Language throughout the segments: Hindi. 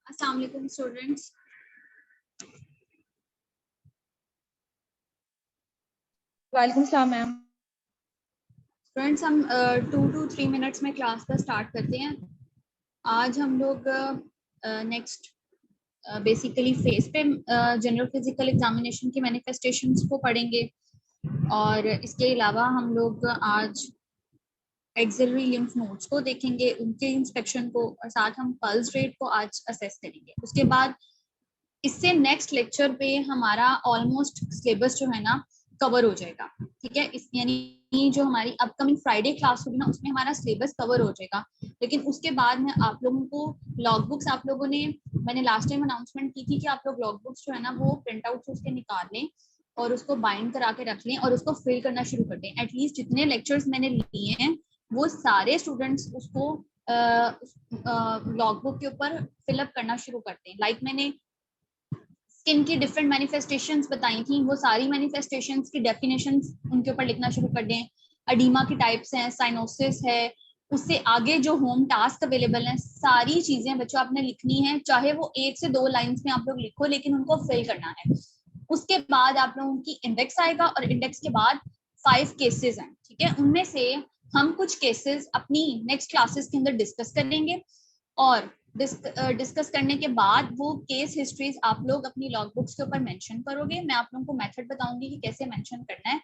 अस्सलाम वालेकुम स्टूडेंट्स। वालेकुम सलाम मैम। स्टूडेंट्स हम 2 to 3 मिनट्स में क्लास का स्टार्ट करते हैं। आज हम लोग नेक्स्ट बेसिकली फेस पे जनरल फिजिकल एग्जामिनेशन की मैनिफेस्टेशंस को पढ़ेंगे और इसके अलावा हम लोग आज एक्सिलरी लिम्फ नोड्स को देखेंगे, उनके इंस्पेक्शन को, और साथ हम पल्स रेट को आज असेस करेंगे। उसके बाद इससे नेक्स्ट लेक्चर पे हमारा ऑलमोस्ट सिलेबस जो है ना कवर हो जाएगा। ठीक है, इस यानी जो हमारी अपकमिंग फ्राइडे क्लास होगी ना उसमें हमारा सिलेबस कवर हो जाएगा। लेकिन उसके बाद में आप लोगों को लॉग बुक्स, आप लोगों ने, मैंने लास्ट टाइम अनाउंसमेंट की थी कि आप लोग लॉग बुक्स जो है ना वो प्रिंट आउट उसके निकाल लें और उसको बाइंड करा के रख लें और उसको फिल करना शुरू कर दें। एटलीस्ट जितने लेक्चर्स मैंने लिए हैं वो सारे स्टूडेंट्स उसको लॉग बुक के ऊपर फिलअप करना शुरू करते हैं। लाइक मैंने स्किन की डिफरेंट मैनिफेस्टेशंस बताई थी, वो सारी मैनिफेस्टेशंस की डेफिनेशंस उनके ऊपर लिखना शुरू कर दें। अडीमा की टाइप्स हैं, साइनोसिस है, उससे आगे जो होम टास्क अवेलेबल हैं, सारी चीजें बच्चों आपने लिखनी है। चाहे वो 1 से 2 लाइंस में आप लोग लिखो, लेकिन उनको फिल करना है। उसके बाद आप लोगों की इंडेक्स आएगा और इंडेक्स के बाद 5 केसेस हैं। ठीक है, उनमें से हम कुछ केसेस अपनी नेक्स्ट क्लासेस के अंदर डिस्कस करेंगे और डिस्कस करने के बाद वो केस हिस्ट्रीज आप लोग अपनी लॉग बुक्स के ऊपर मेंशन करोगे। मैं आप लोगों को मेथड बताऊंगी कि कैसे मेंशन करना है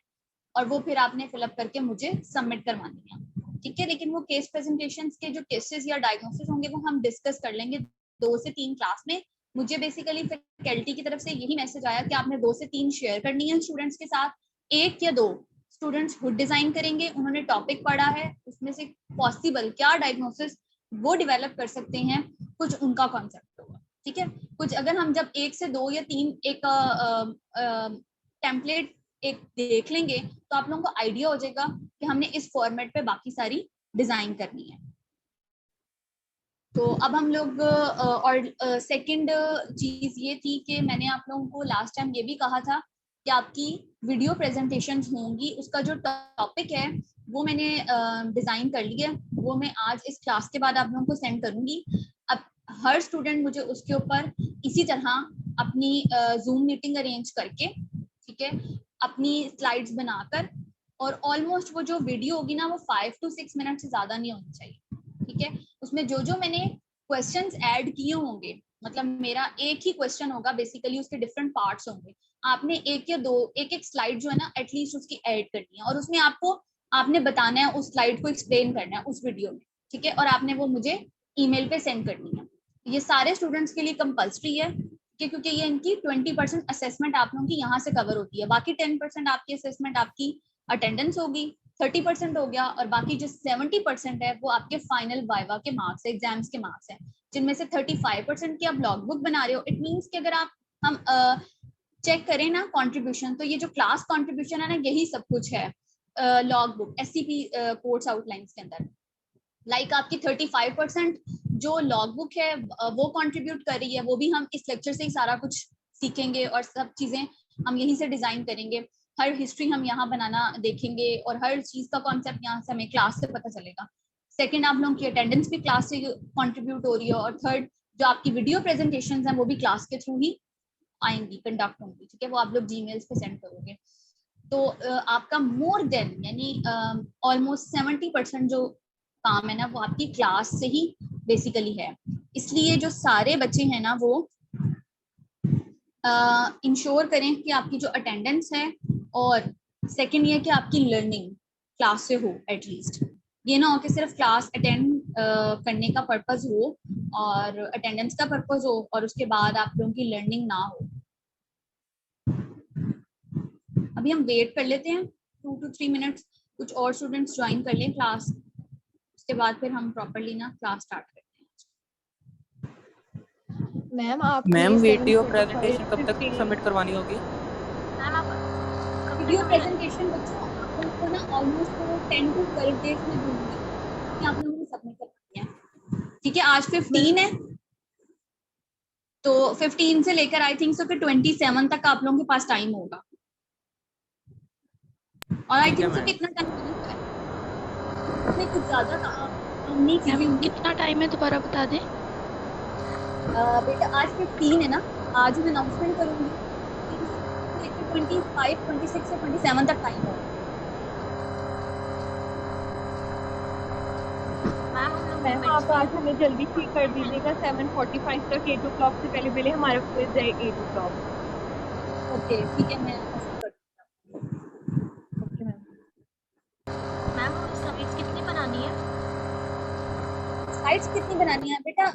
और वो फिर आपने फिलअप करके मुझे सबमिट करवानी है। ठीक है, लेकिन वो केस प्रेजेंटेशंस के जो केसेस या डायग्नोसिस होंगे वो हम डिस्कस कर लेंगे 2 से 3 क्लास में। मुझे बेसिकली फैकल्टी की तरफ से यही मैसेज आया कि आपने 2 से 3 शेयर करनी है स्टूडेंट्स के साथ। 1 या 2 स्टूडेंट्स हुड डिजाइन करेंगे, उन्होंने टॉपिक पढ़ा है, उसमें से पॉसिबल क्या डायग्नोसिस वो डेवलप कर सकते हैं, कुछ उनका कॉन्सेप्ट होगा। ठीक है, कुछ अगर हम जब 1 से 2 या 3 एक टेम्पलेट एक देख लेंगे तो आप लोगों को आइडिया हो जाएगा कि हमने इस फॉर्मेट पे बाकी सारी डिजाइन करनी है। तो अब हम लोग और सेकंड चीज ये थी कि मैंने आप लोगों को लास्ट टाइम ये भी कहा था कि आपकी वीडियो प्रेजेंटेशंस होंगी, उसका जो टॉपिक है वो मैंने डिजाइन कर लिया, वो मैं आज इस क्लास के बाद आप लोगों को सेंड करूंगी। अब हर स्टूडेंट मुझे उसके ऊपर इसी तरह अपनी जूम मीटिंग अरेंज करके, ठीक है, अपनी स्लाइड्स बनाकर, और ऑलमोस्ट वो जो वीडियो होगी ना वो 5 to 6 मिनट से ज्यादा नहीं होनी चाहिए। ठीक है, उसमें जो जो मैंने क्वेश्चंस ऐड किए होंगे, मतलब मेरा एक ही क्वेश्चन होगा, बेसिकली उसके डिफरेंट पार्ट्स होंगे, आपने एक या दो एक एक स्लाइड जो है ना एटलीस्ट उसकी ऐड करनी है और उसमें आपने बताना है, उस स्लाइड को एक्सप्लेन करना है उस वीडियो में। ठीक है, और आपने वो मुझे ईमेल पे सेंड करनी है। ये सारे स्टूडेंट्स के लिए कंपल्सरी है क्योंकि ये इनकी 20% असेसमेंट आप लोगों की यहाँ से कवर होती है। बाकी 10% आपकी असेसमेंट आपकी अटेंडेंस होगी, 30% हो गया, और बाकी जो 70% है वो आपके फाइनल वाइवा के मार्क्स है, एग्जाम्स के मार्क्स हैं, जिनमें से 35% की आप लॉग बुक बना रहे हो। इट मीन्स कि अगर हम चेक करें ना कंट्रीब्यूशन, तो ये जो क्लास कंट्रीब्यूशन है ना यही सब कुछ है log book SCP course outlines के अंदर। लाइक आपकी 35% जो लॉग बुक है वो कंट्रीब्यूट कर रही है, वो भी हम इस लेक्चर से ही सारा कुछ सीखेंगे और सब चीजें हम यहीं से डिजाइन करेंगे। हर हिस्ट्री हम यहाँ बनाना देखेंगे और हर चीज का कॉन्सेप्ट यहाँ से हमें क्लास से पता चलेगा। सेकंड, आप लोगों की अटेंडेंस भी क्लास से कंट्रीब्यूट हो रही है, और थर्ड जो आपकी वीडियो प्रेजेंटेशंस हैं वो भी क्लास के थ्रू ही आएंगी, कंडक्ट होंगी। ठीक है, वो आप लोग जीमेल्स पे सेंड करोगे। तो आपका मोर देन यानी ऑलमोस्ट 70% जो काम है ना वो आपकी क्लास से ही बेसिकली है। इसलिए जो सारे बच्चे हैं ना वो इंश्योर करें कि आपकी जो अटेंडेंस है, और सेकंड ये कि आपकी लर्निंग क्लास से हो एटलीस्ट। ये ना हो कि सिर्फ क्लास अटेंड करने का पर्पस हो और अटेंडेंस का पर्पस हो और उसके बाद आप लोगों की लर्निंग ना हो। अभी हम वेट कर लेते हैं 2 to 3 मिनट्स, कुछ और स्टूडेंट्स ज्वाइन कर लें क्लास, उसके बाद फिर हम प्रॉपर्ली ना क्लास स्टार्ट करते हैं। मैम वीडियो प्रेजेंटेशन कब तक सबमिट करवानी होगी? मैम आप कब तक वीडियो हमें प्रेजेंटेशन बच्चों आप लोगों को ना ऑलमोस्ट 10 to 12 डेज में दूंगी कि आप लोगों को सबमिट करनी है। ठीक है, आज 15 है, तो 15 से लेकर आई थिंक सो कि 27 तक आप लोगों के पास टाइम होगा। और आई थिंक सो कितना टाइम है, कुछ ज्यादा काम नहीं मैम कीजिए। कितना टाइम है दोबारा बता दें? बेटा आज 15 है ना, आज मैं अनाउंसमेंट करूंगी। 25, 26 या 27 तक टाइम है। मैम हम लोग मैम आप आज हमें जल्दी ठीक कर दीजिएगा, 7:45 तक 8 o'clock से पहले पहले हमारा क्विज है 8 o'clock। ओके ठीक है, मैं ऐसा कर ओके मैम। मैम हमें स्लाइड्स कितनी बनानी है? स्लाइड्स कितनी बनानी है बेटा?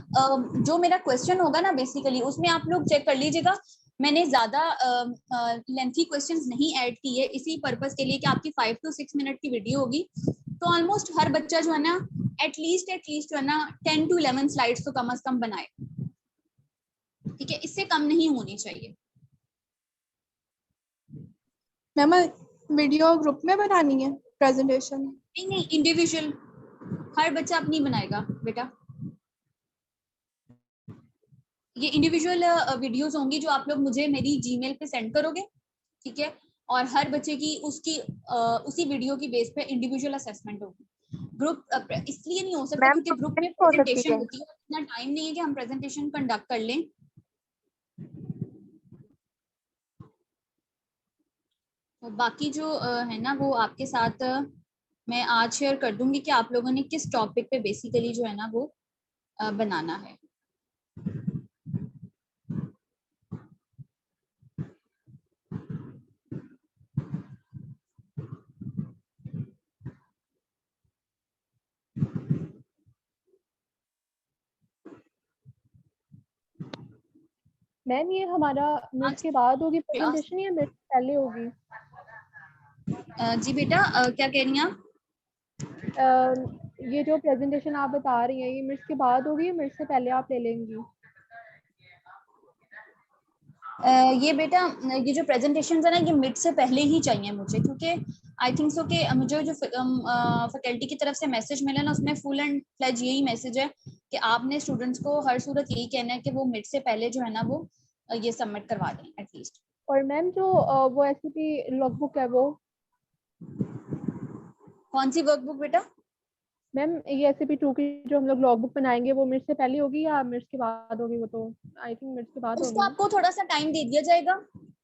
जो मेरा क्वेश्चन होगा ना बेसिकली उसमें आप लोग चेक कर लीजिएगा। मैंने ज्यादा लेंथी क्वेश्चंस नहीं ऐड की है इसी पर्पस के लिए कि आपकी 5 to 6 मिनट की वीडियो होगी, तो ऑलमोस्ट हर बच्चा जो है ना एटलीस्ट जो है ना 10 to 11 स्लाइड्स तो कम से कम बनाए। ठीक है, इससे कम नहीं होनी चाहिए। मैम वीडियो ग्रुप में बनानी है प्रेजेंटेशन? नहीं नहीं, इंडिविजुअल, हर बच्चा अपनी बनाएगा बेटा। ये इंडिविजुअल वीडियोस होंगी जो आप लोग मुझे मेरी जीमेल पे सेंड करोगे, ठीक है, और हर बच्चे की उसकी उसी वीडियो की बेस पे इंडिविजुअल असेसमेंट होगी। ग्रुप इसलिए नहीं हो सकता क्योंकि ग्रुप में प्रेजेंटेशन होती है, इतना टाइम नहीं है कि हम प्रेजेंटेशन कंडक्ट कर लें। तो बाकी जो है ना वो आपके साथ मैं आज शेयर कर दूंगी कि आप लोगों ने किस टॉपिक पे बेसिकली जो है ना वो बनाना है। मैम ये हमारा मिड के बाद होगी प्रेजेंटेशन या मिड से पहले होगी? जी बेटा, क्या कह रही हैं आप? ये जो प्रेजेंटेशन आप बता रही हैं ये मिड के बाद होगी या मिड से पहले आप ले लेंगी? ये बेटा, ये जो प्रेजेंटेशन है ना ये मिड से पहले ही चाहिए मुझे, क्योंकि आई थिंक सो कि मुझे जो फैकल्टी की तरफ से मैसेज मिला ना उसमें फुल एंड फ्लेज यही मैसेज है कि आपने स्टूडेंट्स को हर सूरत यही कहना है कि वो मिड से पहले जो है ना वो ये सबमिट करवा दें एटलीस्ट। और मैम जो वो एससीपी लॉगबुक है वो? कौन सी वर्कबुक बेटा? मैम ये एससीपी 2 की जो हम लोग लॉगबुक बनाएंगे वो मिड से पहले होगी या मिड के बाद होगी? वो तो आई थिंक मिड के बाद उसको होगी। आपको थोड़ा सा टाइम दे दिया जाएगा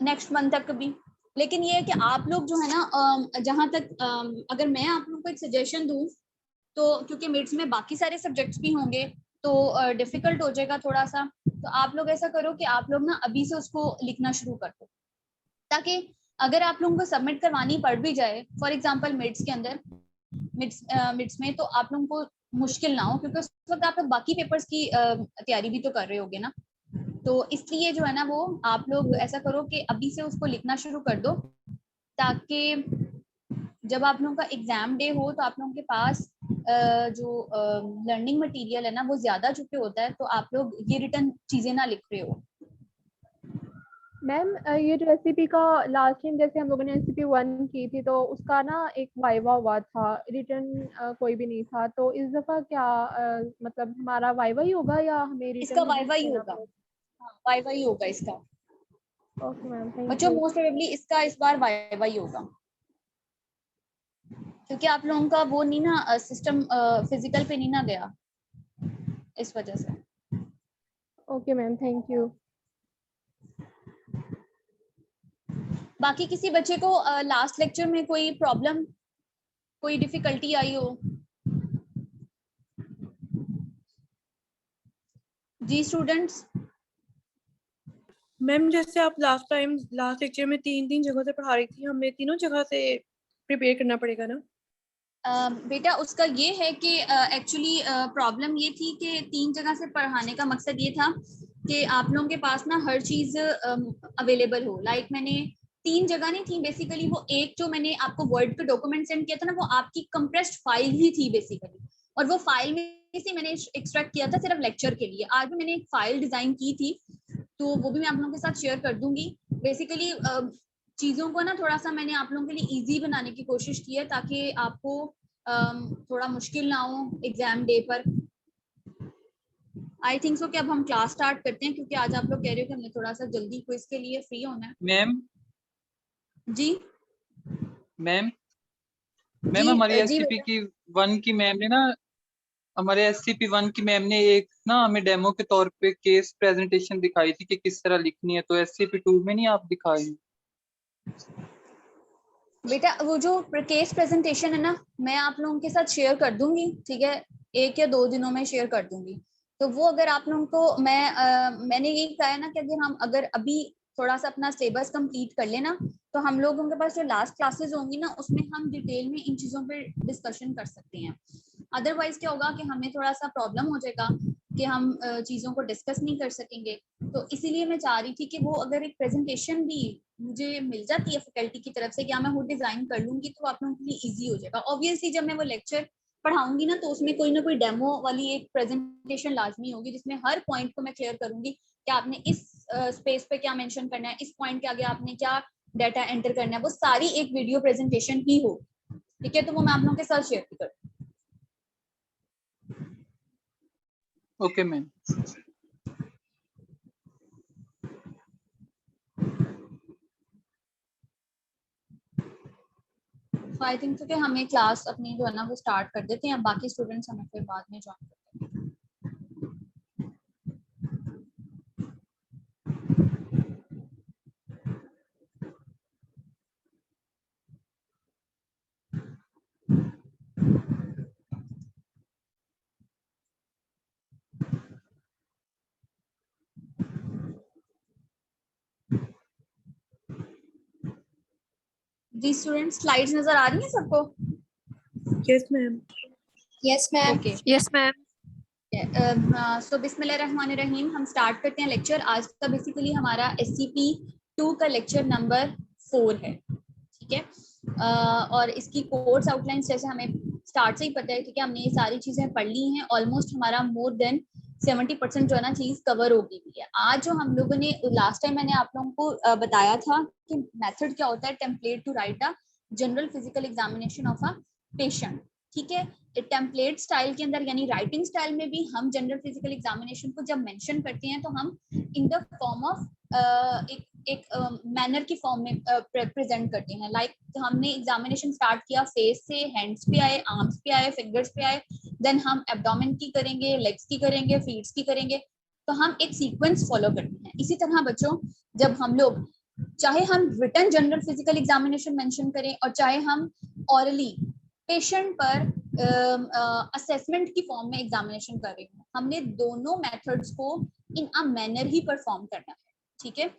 नेक्स्ट मंथ तक भी, लेकिन ये है कि आप लोग जो है ना जहां तक अगर मैं आप लोगों को एक सजेशन दूं तो क्योंकि मिड्स में बाकी सारे सब्जेक्ट्स भी होंगे तो डिफिकल्ट हो जाएगा थोड़ा सा, तो आप लोग ऐसा करो कि आप लोग ना अभी से उसको लिखना शुरू कर दो, ताकि अगर आप लोगों को सबमिट करवानी पड़ भी जाए फॉर एग्जांपल मिड्स के अंदर मिड्स में, तो आप लोगों को मुश्किल ना हो, क्योंकि उस वक्त आप लोग बाकी पेपर्स की तैयारी भी तो कर रहे होगे ना। तो इसलिए जो है ना वो आप लोग ऐसा करो कि अभी से उसको लिखना शुरू कर दो, ताकि जब आप लोगों का एग्जाम डे हो तो आप लोगों के पास जो लर्निंग मटेरियल है ना वो ज्यादा चुके होता है, तो आप लोग ये रिटर्न चीजें ना लिख रहे हो। मैम ये जो एससीपी का लास्ट टाइम जैसे हम लोगों ने एससीपी 1 की थी तो उसका ना एक वाइवा हुआ था, रिटर्न कोई भी नहीं था, तो इस दफा क्या मतलब हमारा वाइवा ही होगा या हमें इसका रिटर्न भी वाइवा ही देना होगा, पड़ेगा? हाँ वाइवा ही होगा इसका। ओके मैम, थैंक बच्चों यू। मोस्ट प्रोबेबली इसका इस बार वाइवा ही होगा, क्योंकि आप लोगों का वो नहीं ना सिस्टम फिजिकल पे नहीं ना गया, इस वजह से। Okay ma'am, thank you. बाकी किसी बच्चे को लास्ट लेक्चर में कोई प्रॉब्लम, कोई डिफिकल्टी आई हो? जी स्टूडेंट्स। मैम जैसे आप लास्ट लेक्चर में तीन जगह से पढ़ा रही थी, हमें तीनों जगह से प्रिपेयर करना पड़ेगा ना? बेटा उसका ये है कि एक्चुअली प्रॉब्लम ये थी कि 3 जगह से पढ़ाने का मकसद ये था कि आप लोगों के पास ना हर चीज अवेलेबल हो। लाइक मैंने 3 जगह नहीं थी बेसिकली, वो एक जो मैंने आपको वर्ड पे डॉक्यूमेंट सेंड किया था ना वो आपकी कंप्रेस्ड फाइल ही थी बेसिकली, और वो फाइल में से मैंने एक्सट्रैक्ट किया था सिर्फ लेक्चर के लिए। आज भी मैंने एक फाइल डिजाइन की थी तो वो भी मैं आप लोगों के साथ शेयर कर दूंगी। बेसिकली चीजों को ना थोड़ा सा मैंने आप लोगों के लिए इजी बनाने की कोशिश की है ताकि आपको थोड़ा मुश्किल ना हो एग्जाम डे पर। आई थिंक सो कि अब हम क्लास स्टार्ट करते हैं, क्योंकि आज आप लोग कह रहे हो कि हमने थोड़ा सा जल्दी क्विज के लिए फ्री होना है। मैम जी मैम जी हमारी जी एससीपी बेटा। की 1 की मैम ने ना हमारे SCP-1 की मैम ने एक ना हमें डेमो के तौर पे केस प्रेजेंटेशन दिखाई थी कि किस तरह लिखनी है, तो SCP-2 में नहीं आप दिखाए? बेटा वो जो केस प्रेजेंटेशन है ना, मैं आप लोगों के साथ शेयर कर दूंगी, ठीक है, 1 या 2 दिनों में शेयर कर दूंगी। तो वो अगर आप लोगों को मैंने यही कहा है ना कि अगर अभी थोड़ा सा अपना सिलेबस कंप्लीट कर लेना, तो हम लोगों के पास जो लास्ट क्लासेस होंगी ना, उसमें हम डिटेल में इन चीजों पे डिस्कशन कर सकते हैं। अदरवाइज क्या होगा कि हमें थोड़ा सा प्रॉब्लम हो जाएगा कि हम चीजों को डिस्कस नहीं कर सकेंगे। तो इसीलिए मैं चाह रही थी कि वो अगर एक प्रेजेंटेशन भी मुझे मिल जाती है फैकल्टी की तरफ से, क्या मैं वो डिजाइन कर लूंगी, तो आप लोगों के लिए इजी हो जाएगा। ऑब्वियसली जब मैं वो लेक्चर पढ़ाऊंगी ना, तो उसमें कोई ना कोई डेमो वाली एक प्रेजेंटेशन लाजमी होगी, जिसमें हर पॉइंट को मैं क्लियर करूंगी कि आपने इस स्पेस पे क्या मेंशन करना है, इस पॉइंट के आगे आपने क्या डाटा एंटर करना है, वो सारी एक वीडियो प्रेजेंटेशन ही हो। ठीक है, तो वो मैं आप लोगों के साथ शेयर कर। Okay ma'am. तो आई थिंक कि हमें क्लास अपनी जो है ना वो स्टार्ट कर देते हैं, बाकी स्टूडेंट्स हमें फिर बाद में ज्वाइन करते हैं। जी स्टूडेंट्स, स्लाइड्स नजर आ रही हैं सबको? Yes ma'am. Yes ma'am. Okay, yes ma'am. So बिस्मिल्लाहिर्रहमानिर्रहीम, हम स्टार्ट करते हैं लेक्चर। आज का बेसिकली हमारा SCP-2 का लेक्चर नंबर 4 है, ठीक है। और इसकी कोर्स आउटलाइंस जैसे हमें स्टार्ट से ही पता है, ठीक है, हमने ये सारी चीजें पढ़ ली हैं। ऑलमोस्ट हमारा मोर देन 70% जो है ना चीज कवर हो गई है। आज जो हम लोगों ने लास्ट टाइम मैंने आप लोगों को बताया था कि मेथड क्या होता है, template to write a general physical examination of a patient, ठीक है। टेम्पलेट स्टाइल के अंदर यानी राइटिंग स्टाइल में भी हम जनरल फिजिकल एग्जामिनेशन को जब मेंशन करते हैं, तो हम इन द फॉर्म ऑफ एक मैनर की फॉर्म में प्रेजेंट करते हैं। लाइक हमने एग्जामिनेशन स्टार्ट किया फेस से, हैंड्स पे आए, आर्म्स पे आए, फिंगर्स पे आए, देन हम एब्डोमेन की करेंगे, लेग्स की करेंगे, फीट्स की करेंगे। तो हम एक सीक्वेंस फॉलो करते हैं। इसी तरह बच्चों, जब हम लोग चाहे हम written general physical examination mention करें और चाहे हम ऑरली पेशेंट पर असेसमेंट की फॉर्म में एग्जामिनेशन कर रहे हैं, हमने दोनों मेथड्स को इन अ मैनर ही परफॉर्म करना है, ठीक है।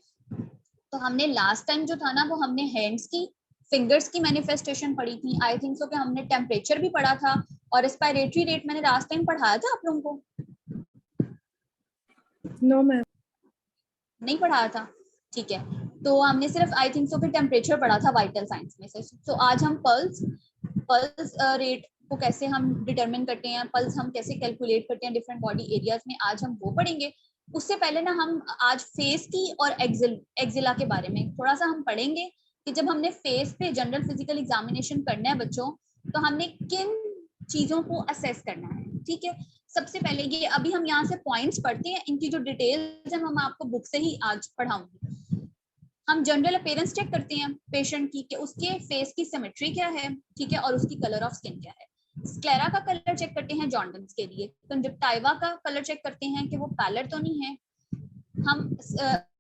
तो हमने लास्ट टाइम जो था ना, वो हमने हैंड्स की, फिंगर्स की मैनिफेस्टेशन पढ़ी थी। आई थिंक सो कि हमने टेम्परेचर भी पढ़ा था, और रेस्पिरेटरी रेट मैंने लास्ट टाइम पढ़ाया था आप लोगों को? No ma'am. नहीं पढ़ाया था, ठीक है। तो हमने सिर्फ आई थिंक सो कि टेम्परेचर पढ़ा था वाइटल साइंस में से। तो आज हम पल्स रेट को कैसे हम डिटरमिन करते हैं, पल्स हम कैसे कैलकुलेट करते हैं डिफरेंट बॉडी एरियाज में, आज हम वो पढ़ेंगे। उससे पहले ना हम आज फेस की और एक्जिला के बारे में थोड़ा सा हम पढ़ेंगे कि जब हमने फेस पे जनरल फिजिकल एग्जामिनेशन करना है बच्चों, तो हमने किन चीजों को असेस करना है, ठीक है। सबसे पहले ये अभी हम यहाँ से पॉइंट्स पढ़ते हैं, इनकी जो डिटेल्स है हम आपको बुक से ही आज पढ़ाऊंगी। हम जनरल अपीयरेंस चेक करते हैं पेशेंट की कि उसके फेस की सिमेट्री क्या है, ठीक है, और उसकी कलर ऑफ स्किन क्या है। स्क्लेरा का कलर चेक करते हैं जॉन्डिस के लिए। कंजक्टिवा का कलर चेक करते हैं कि वो पैलर तो नहीं है। हम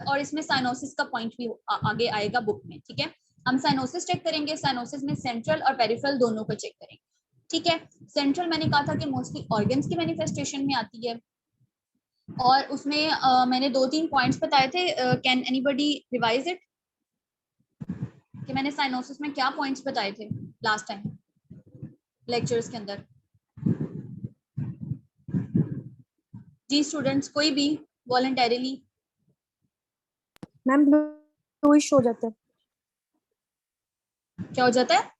और इसमें साइनोसिस का पॉइंट भी आगे आएगा बुक में, ठीक है। हम साइनोसिस चेक करेंगे, साइनोसिस में सेंट्रल और पेरिफेरल दोनों को चेक करेंगे, ठीक है। सेंट्रल मैंने कहा था कि मोस्टली ऑर्गन्स की मैनिफेस्टेशन में आती है, और उसमें मैंने 2-3 पॉइंट्स बताए थे। कैन एनीबॉडी रिवाइज इट कि मैंने साइनोसिस में क्या पॉइंट्स बताए थे लास्ट टाइम लेक्चर्स के अंदर? जी स्टूडेंट्स, कोई भी वॉलंटरीली? मैम ब्लूइश हो जाता है। क्या हो जाता है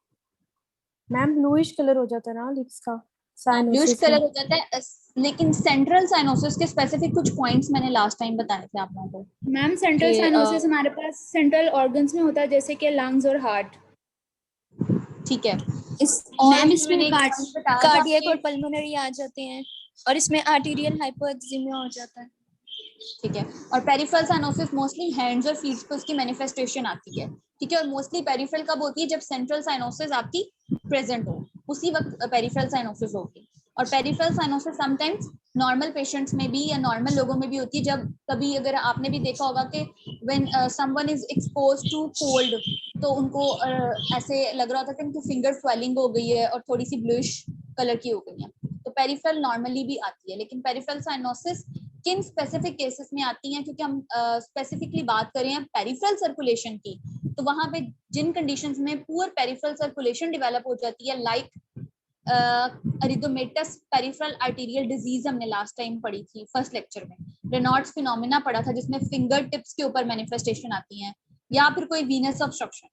मैम? ब्लूइश कलर हो जाता है ना लिप्स का ब्लूइश साइनोसिस कलर में। हो जाता है, लेकिन सेंट्रल साइनोसिस के स्पेसिफिक कुछ पॉइंट्स मैंने लास्ट टाइम बताए थे आप लोगों को। मैम सेंट्रल साइनोसिस हमारे पास सेंट्रल ऑर्गन्स में होता है, जैसे कि लंग्स और हार्ट। ठीक है। मैम इसमें कार्डियक और ठीक पल्मोनरी आ जाते हैं, और इसमें आर्टीरियल हाइपोएक्सिमिया हो जाता है। है। और पेरिफेरल साइनोसिस मोस्टली हैंड्स और फीट पे उसकी मैनिफेस्टेशन आती है, ठीक है। और मोस्टली पेरिफेरल कब होती है? जब सेंट्रल साइनोसिस आपकी प्रेजेंट हो, उसी वक्त पेरिफेरल साइनोसिस होगी। और peripheral cyanosis sometimes normal patients में भी या नॉर्मल लोगों में भी होती है। जब कभी अगर आपने भी देखा होगा कि when someone is exposed to cold तो उनको ऐसे लग रहा होता है कि उनकी फिंगर स्वेलिंग हो गई है और थोड़ी सी ब्लूइश कलर की हो गई है, तो पेरिफेरल नॉर्मली भी आती है। लेकिन पेरिफेरल साइनोसिस किन स्पेसिफिक केसेस में आती हैं, क्योंकि हम स्पेसिफिकली बात करें पेरिफेरल सर्कुलेशन की, तो वहां पे जिन कंडीशंस में पुअर पेरिफेरल सर्कुलेशन डेवलप हो जाती है, लाइक अरिथोमेटस पेरिफेरल आर्टेरियल डिजीज हमने लास्ट टाइम पढ़ी थी फर्स्ट लेक्चर में, रेनॉल्ड्स फिनोमेना पढ़ा था जिसमें फिंगर टिप्स के ऊपर मैनिफेस्टेशन आती हैं, या फिर कोई वीनस ऑब्स्ट्रक्शन।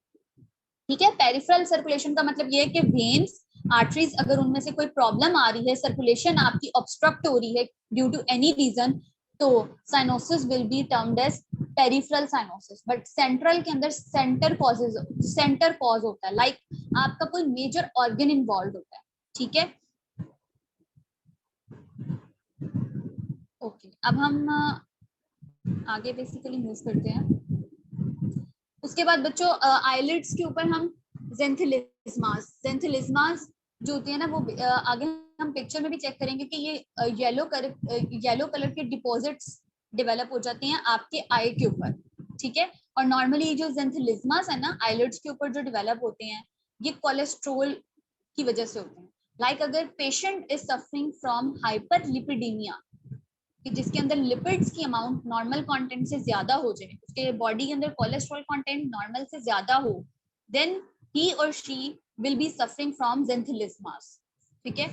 ठीक है, पेरिफेरल सर्कुलेशन का मतलब ये है कि वेन्स आर्टरीज अगर उनमें से कोई प्रॉब्लम आ रही है, सर्कुलेशन आपकी ऑब्स्ट्रक्ट हो रही है ड्यू टू एनी रीजन, तो cyanosis will be termed as peripheral cyanosis. But central के अंदर सेंटर कॉज होता है, लाइक आपका कोई मेजर ऑर्गन इन्वॉल्व होता है। ठीक है, ओके, अब हम आगे बेसिकली मूव करते हैं। उसके बाद बच्चों आईलिड्स के ऊपर हम ज़ेंथिलिस्मास जो होती है ना, वो आगे हम पिक्चर में भी चेक करेंगे कि ये येलो कलर के डिपॉजिट्स डेवलप हो जाते हैं आपके आई के ऊपर। ठीक है, और नॉर्मली जो ज़ेंथिलिस्मास है ना आईलिड्स के ऊपर जो डेवलप होते हैं, ये कोलेस्ट्रोल की वजह से होते हैं। लाइक अगर patient is suffering from hyperlipidaemia, कि जिसके अंदर लिपिड्स की अमाउंट नॉर्मल कंटेंट से ज्यादा हो जाए, उसके बॉडी के अंदर कोलेस्ट्रॉल कंटेंट नॉर्मल से ज्यादा हो, देन ही और she will be suffering from xanthelasmas. ठीक है,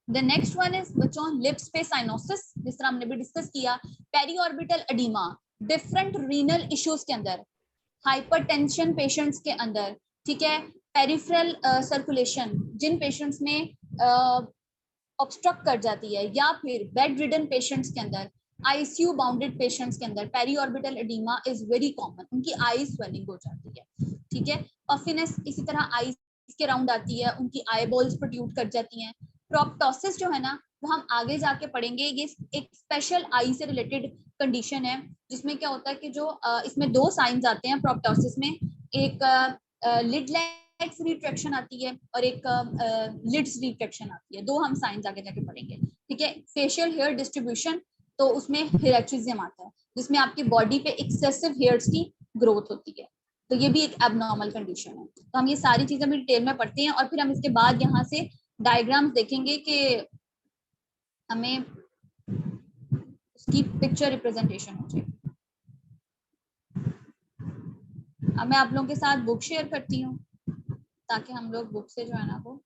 द नेक्स्ट वन इज बच्चों लिप्स पे साइनोसिस, जिस तरह हमने भी डिस्कस किया। Periorbital edema different renal issues के अंदर, हाइपरटेंशन पेशेंट्स के अंदर, ठीक है, पेरिफेरल सर्कुलेशन जिन पेशेंट्स में ऑब्स्ट्रक्ट कर जाती है, या फिर बेड रिडन पेशेंट्स के अंदर, आईसीयू बाउंडेड पेशेंट्स के अंदर पेरीऑर्बिटल एडिमा इज वेरी कॉमन, उनकी आई स्वेलिंग हो जाती है। ठीक है, पफिनेस इसी तरह आई के राउंड आती है, उनकी आई बॉल्स प्रोट्रूड कर जाती हैं। प्रोप्टोसिस जो है ना, वो हम आगे जाके पढ़ेंगे, ये एक स्पेशल आई से रिलेटेड कंडीशन है, जिसमें क्या होता है कि जो इसमें दो साइंस आते हैं प्रोप्टोसिस में, एक लिड लेग्स रिट्रैक्शन आती है और एक लिड्स रिट्रैक्शन आती है, दो हम साइंस आगे जाके पढ़ेंगे। ठीक है, फेशियल हेयर डिस्ट्रीब्यूशन, तो उसमें हेयरैक्ट्रिज्म आता है, जिसमें आपकी बॉडी पे एक्सेसिव हेयर्स की ग्रोथ होती है, तो ये भी एक एबनॉर्मल कंडीशन है। तो हम ये सारी चीजें भी डिटेल में पढ़ते हैं, और फिर हम इसके बाद यहाँ से डायग्राम्स देखेंगे कि हमें उसकी पिक्चर रिप्रेजेंटेशन हो जाए। अब मैं आप लोगों के साथ बुक शेयर करती हूँ ताकि हम लोग बुक से जो है ना वो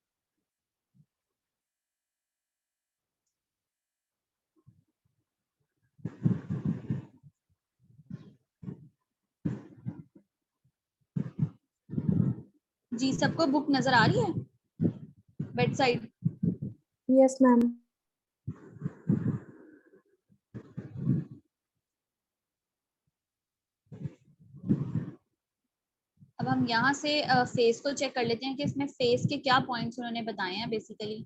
जी, सबको बुक नजर आ रही है बेड साइड? Yes ma'am. अब हम यहाँ से फेस को चेक कर लेते हैं कि इसमें फेस के क्या पॉइंट्स उन्होंने बताए हैं। बेसिकली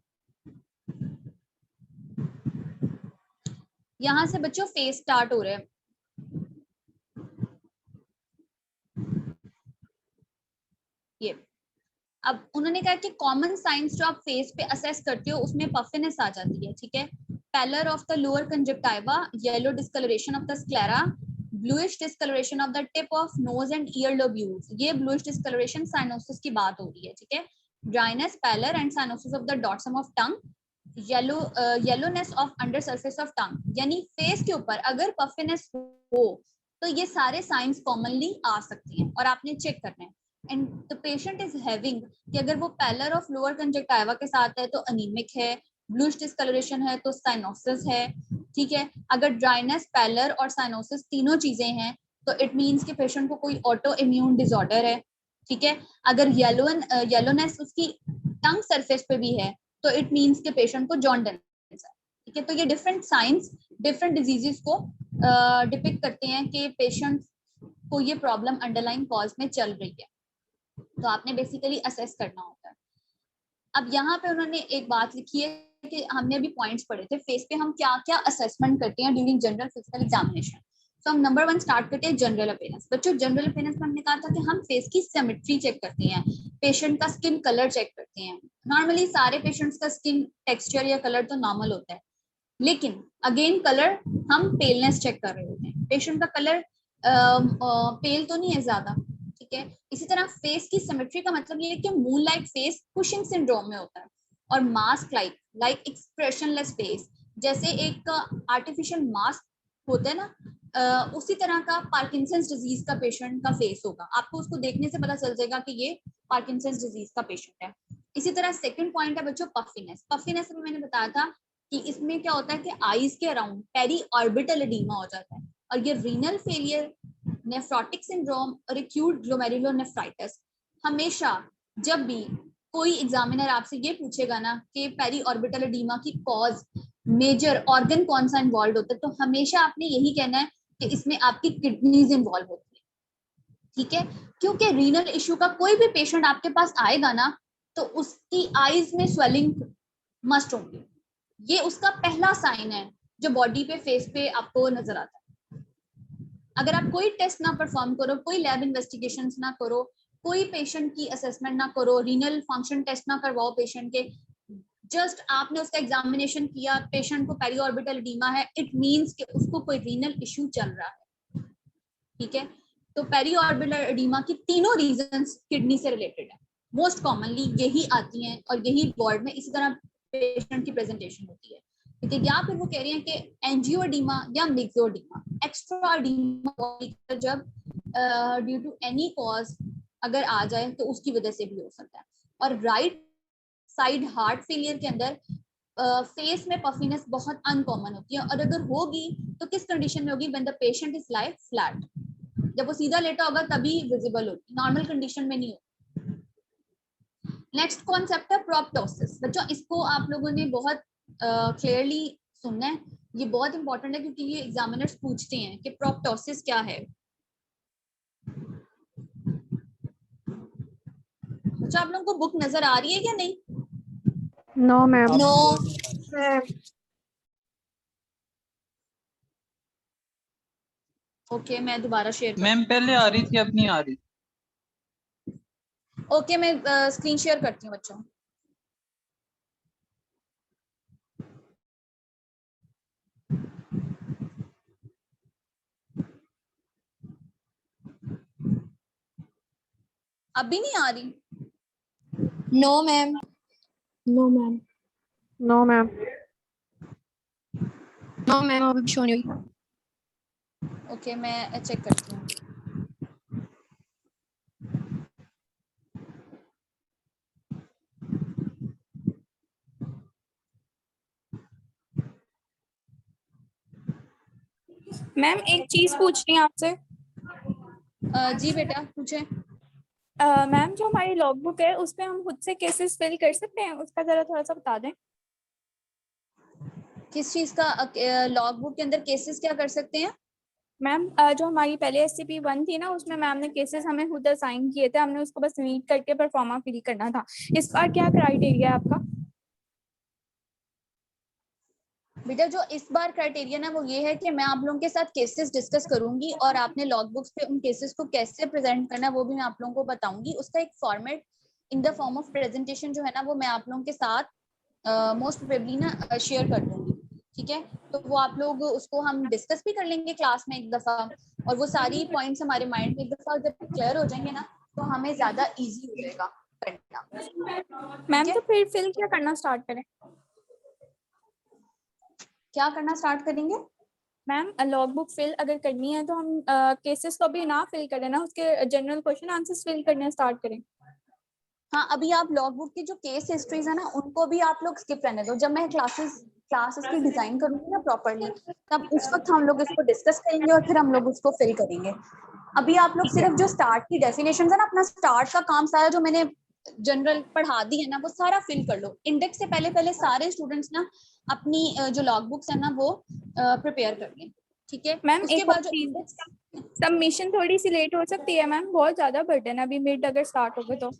यहाँ से बच्चों फेस स्टार्ट हो रहा है। ये अब उन्होंने कहा कि कॉमन साइंस जो आप फेस पे असेस करते हो उसमें पफिनेस आ जाती है। ठीक है, pallor of the lower conjunctiva, yellow discoloration of the sclera, bluish discoloration of the tip of nose and ear lobules, ये ब्लूइश डिस्कलरेशन साइनोसिस की बात हो रही है। ठीक है, dryness, pallor and cyanosis of the dorsum of tongue, yellowness of under surface of tongue, यानी फेस के ऊपर अगर पफिनेस हो तो ये सारे साइंस कॉमनली आ सकती हैं और आपने चेक करना है। And the patient is having कि अगर वो पैलर ऑफ लोअर कंजक्टिवा के साथ है तो अनीमिक है, ब्लूइश डिस्कलरेशन है तो साइनोसिस है। ठीक है, अगर ड्राइनेस, पैलर और साइनोसिस तीनों चीजें हैं तो इट मींस कि पेशेंट को कोई ऑटो इम्यून डिसऑर्डर है। ठीक है, अगर येलोनेस उसकी टंग सरफेस पे भी है तो इट मींस के पेशेंट को जॉन्डिस है। ठीक है, तो ये डिफरेंट साइंस डिफरेंट डिजीजेस को डिपिक्ट करते हैं कि पेशेंट को ये प्रॉब्लम अंडरलाइन कॉज में चल रही है, तो आपने बेसिकली असेस करना होता है। अब यहाँ पे उन्होंने एक बात लिखी है कि हमने अभी पॉइंट्स पढ़े थे फेस पे हम क्या क्या असेसमेंट करते हैं ड्यूरिंग जनरल फिजिकल एग्जामिनेशन। तो हम नंबर 1 स्टार्ट करते हैं जनरल अपीयरेंस। बच्चों जनरल अपीयरेंस में हमने कहा था कि हम फेस की सिमेट्री चेक करते हैं, पेशेंट का स्किन कलर चेक करते हैं। नॉर्मली सारे पेशेंट्स का स्किन टेक्सचर या कलर तो नॉर्मल होता है, लेकिन अगेन कलर हम पेलनेस चेक कर रहे होते हैं। पेशेंट का कलर पेल तो नहीं है ज्यादा, ठीक है। इसी तरह फेस की सिमेट्री का मतलब ये है कि moon like face Cushing syndrome में होता है, और मास्क लाइक एक्सप्रेशनलेस फेस, जैसे एक आर्टिफिशियल मास्क होता है ना, उसी तरह का पार्किंसंस डिजीज का पेशेंट का फेस होगा। आपको उसको देखने से पता चल जाएगा कि ये पार्किंसंस डिजीज का पेशेंट है। इसी तरह सेकंड पॉइंट है बच्चों पफिनेस। पफिनेस में मैंने बताया था कि इसमें क्या होता है कि आईज के अराउंड पेरी ऑर्बिटल एडीमा हो जाता है, और ये रीनल फेलियर, नेफ्रोटिक सिंड्रोम और एक्यूट ग्लोमेरुलोनेफ्राइटिस। हमेशा जब भी कोई एग्जामिनर आपसे ये पूछेगा ना कि पेरी ऑर्बिटल एडीमा की कॉज, मेजर ऑर्गन कौन सा इन्वॉल्व होता है, तो हमेशा आपने यही कहना है कि इसमें आपकी किडनीज इन्वॉल्व होती है, ठीक है। क्योंकि रीनल इश्यू का कोई भी पेशेंट आपके पास आएगा ना, तो उसकी आईज में स्वेलिंग मस्ट होंगी। ये उसका पहला साइन है जो बॉडी पे, फेस पे आपको नजर आता है। अगर आप कोई टेस्ट ना परफॉर्म करो, कोई लैब इन्वेस्टिगेशंस ना करो, कोई पेशेंट की असेसमेंट ना करो, रीनल फंक्शन टेस्ट ना करवाओ पेशेंट के, जस्ट आपने उसका एग्जामिनेशन किया, पेशेंट को पेरी ऑर्बिटल एडीमा है, इट मींस कि उसको कोई रीनल इश्यू चल रहा है, ठीक है। तो पेरी ऑर्बिटल एडीमा की तीनों रीजंस किडनी से रिलेटेड है, मोस्ट कॉमनली यही आती हैं, और यही वार्ड में इसी तरह पेशेंट की प्रेजेंटेशन होती है, ठीक है। या फिर वो कह रहे हैं कि एंजियोडीमा या मिक्सोडीमा, एक्स्ट्रा एडीमा जब ड्यू टू एनी कॉज अगर आ जाए तो उसकी वजह से भी हो सकता है। और राइट साइड हार्ट फेलियर के अंदर फेस में पफिनेस बहुत अनकॉमन होती है, और अगर होगी तो किस कंडीशन में होगी, when the patient is like flat, जब वो सीधा लेटा होगा तभी विजिबल होगी, नॉर्मल कंडीशन में नहीं होगी। नेक्स्ट कॉन्सेप्ट है प्रोप्टोसिस। बच्चों इसको आप लोगों ने बहुत क्लियरली सुनना है, ये बहुत इंपॉर्टेंट है क्योंकि ये एग्जामिनर्स पूछते हैं कि प्रोप्टोसिस क्या है। बच्चों आप लोगों को बुक नजर आ रही है या नहीं? No ma'am. नो ओके मैं दोबारा शेयर मैम पहले आ रही थी, अब नहीं आ रही। ओके मैं स्क्रीन शेयर करती हूँ बच्चों। अभी नहीं आ रही? No ma'am. No, ma'am. No ma'am. No ma'am अभी शो नहीं हुई। ओके मैं चेक करती हूँ। मैम एक चीज पूछनी है आपसे। जी बेटा पूछे। मैम जो हमारी लॉग बुक है उसमें हम खुद से केसेस फिल कर सकते हैं, उसका जरा थोड़ा सा बता दें। किस चीज का लॉग बुक के अंदर केसेस क्या कर सकते हैं? मैम जो हमारी पहले SCP-1 थी ना, उसमें मैम ने केसेस हमें खुद असाइन किए थे, हमने उसको बस रीड करके परफॉर्मा फिल करना था। इस बार क्या क्राइटेरिया है आपका? बेटा जो इस बार क्राइटेरिया ना वो ये है कि मैं आप लोगों के साथ केसेस डिस्कस करूंगी, और आपने लॉग बुक्स पे उन केसेस को कैसे प्रेजेंट करना है वो भी मैं आप लोगों को बताऊंगी। उसका एक format in the form of presentation जो है ना वो मैं आप लोगों के साथ मोस्ट प्रोबेबली ना शेयर कर दूंगी, ठीक है। तो वो आप लोग उसको हम डिस्कस भी कर लेंगे क्लास में एक दफा, और वो सारी पॉइंट्स हमारे माइंड में एक दफा जब क्लियर हो जाएंगे ना तो हमें ज्यादा इजी हो जाएगा करना। मैम तो फिर फिल क्या करना स्टार्ट करें? क्या करना स्टार्ट करेंगे? मैम लॉग बुक फिल अगर करनी है तो हम केसेस को भी ना फिल करें ना, उसके जनरल क्वेश्चन आंसर्स फिल करने स्टार्ट करें। हाँ अभी आप लॉग बुक की जो केस हिस्ट्रीज है ना उनको भी आप लोग स्किप रहने दो। जब मैं क्लासेस की डिजाइन करूंगी ना प्रॉपर्ली, तब उस वक्त हम लोग इसको डिस्कस करेंगे और फिर हम लोग उसको फिल करेंगे। अभी आप लोग सिर्फ जो स्टार्ट की डेफिनेशन है ना, अपना स्टार्ट का काम सारा जो मैंने जनरल पढ़ा दी है ना वो सारा फिल कर लो। इंडेक्स से पहले पहले सारे स्टूडेंट्स ना अपनी जो लॉग बुक्स है ना वो प्रिपेयर कर लें, ठीक है। मैम उसके एक और बाद जो चीज, सबमिशन थोड़ी सी लेट हो सकती है मैम, बहुत ज्यादा बर्डन है अभी मिड अगर स्टार्ट हो गए तो।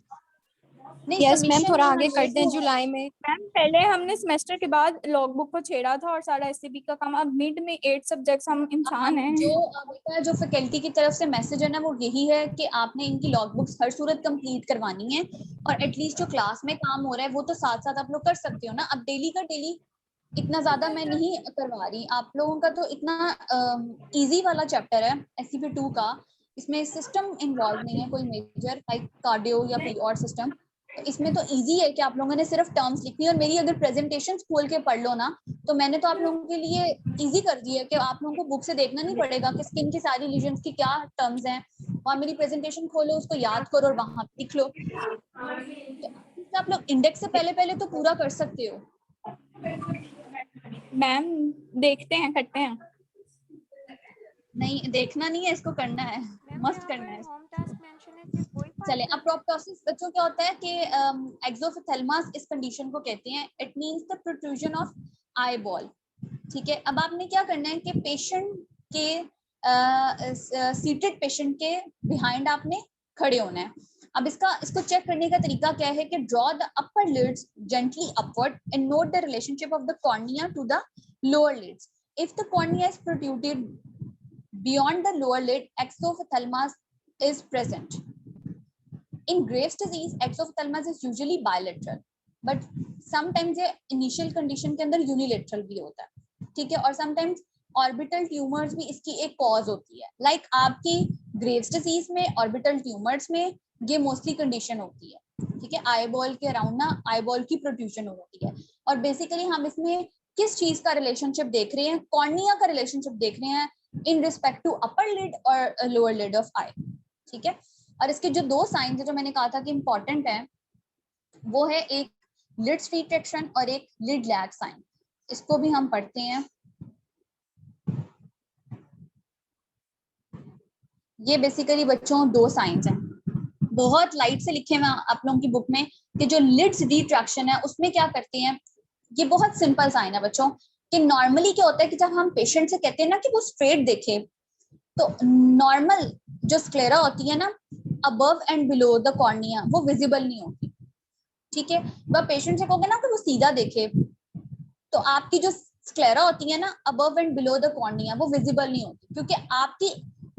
नहीं यस मैम, submission थोड़ा यहाँ आगे कर जो दें है, जुलाई में। मैम पहले हमने सेमेस्टर के बाद लॉग बुक को छेड़ा था और सारा एससीपी का काम, अब मिड में 8 सब्जेक्ट्स, हम इंसान हैं। जो बेटा जो फैकल्टी की तरफ से मैसेज है ना वो यही है कि आपने इनकी लॉग बुक्स हर सूरत कंप्लीट करवानी है, और एटलीस्ट जो क्लास में काम हो रहा है वो तो साथ साथ आप लोग कर सकते हो ना। अब डेली का डेली इतना ज्यादा मैं नहीं करवा रही आप लोगों का, तो इतना इजी वाला चैप्टर है SCP-2 का, इसमें सिस्टम इन्वॉल्व नहीं है कोई मेजर लाइक कार्डियो या कोई और सिस्टम, तो इसमें तो इजी है कि आप लोगों ने सिर्फ टर्म्स लिखनी है। और मेरी अगर प्रेजेंटेशन खोल के पढ़ लो ना, तो मैंने तो आप लोगों के लिए इजी कर दी है कि आप लोगों को बुक से देखना नहीं पड़ेगा कि स्किन की सारी लीजन्स की क्या टर्म्स हैं, और मेरी प्रेजेंटेशन खोलो, उसको याद करो और वहां लिख लो, तो आप लोग इंडेक्स से पहले पहले तो पूरा कर सकते हो। मैम देखते हैं, करते हैं। नहीं देखना नहीं है, इसको करना है, मस्त करना है। होम टास्क मेंशन है, फिर कोई फायदा चले, अप्रोप्टोसिस बच्चों क्या होता है कि एक्सोफिथेल्मास इस कंडीशन को कहते हैं, it means the protrusion of eye ball. ठीक है, अब आपने क्या करना है कि पेशेंट के सीटेड पेशेंट के बिहाइंड आपने खड़े होना है। अब इसको चेक करने का तरीका क्या है कि draw the upper lids gently upward and note the relationship of the cornea to the lower lids. If the cornea is protruded beyond the lower lid, exophthalmos is present. In Graves' disease, exophthalmos is usually bilateral, but sometimes ये initial condition के अंदर unilateral भी होता है, ठीक है। और sometimes orbital tumors भी इसकी एक cause होती है, like आपकी Graves' disease में orbital tumors में ये mostly condition होती है, ठीक है। eyeball के around ना eyeball की protrusion होती है, और basically हम इसमें किस चीज का रिलेशनशिप देख रहे हैं, कॉर्निया का रिलेशनशिप देख रहे हैं in respect to upper lid और लोअर लिड ऑफ आई, ठीक है। और इसके जो दो साइंस है जो मैंने कहा था कि इंपॉर्टेंट है, वो है एक लिड्स रिट्रैक्शन और एक लिड लैग साइन। इसको भी हम पढ़ते हैं। ये बेसिकली बच्चों दो साइंस हैं, बहुत लाइट से लिखे हुए आप लोगों की बुक में कि जो लिड्स रिट्रैक्शन है उसमें क्या करते हैं। ये बहुत सिंपल साइन है बच्चों कि नॉर्मली क्या होता है कि जब हम पेशेंट से कहते हैं ना कि वो स्ट्रेट देखे, तो नॉर्मल जो स्क्लेरा होती है ना above and below the cornea वो विजिबल नहीं होती, ठीक है। वह पेशेंट से कहोगे ना कि वो सीधा देखे, तो आपकी जो स्क्लेरा होती है ना above and below the cornea वो विजिबल नहीं होती, क्योंकि आपकी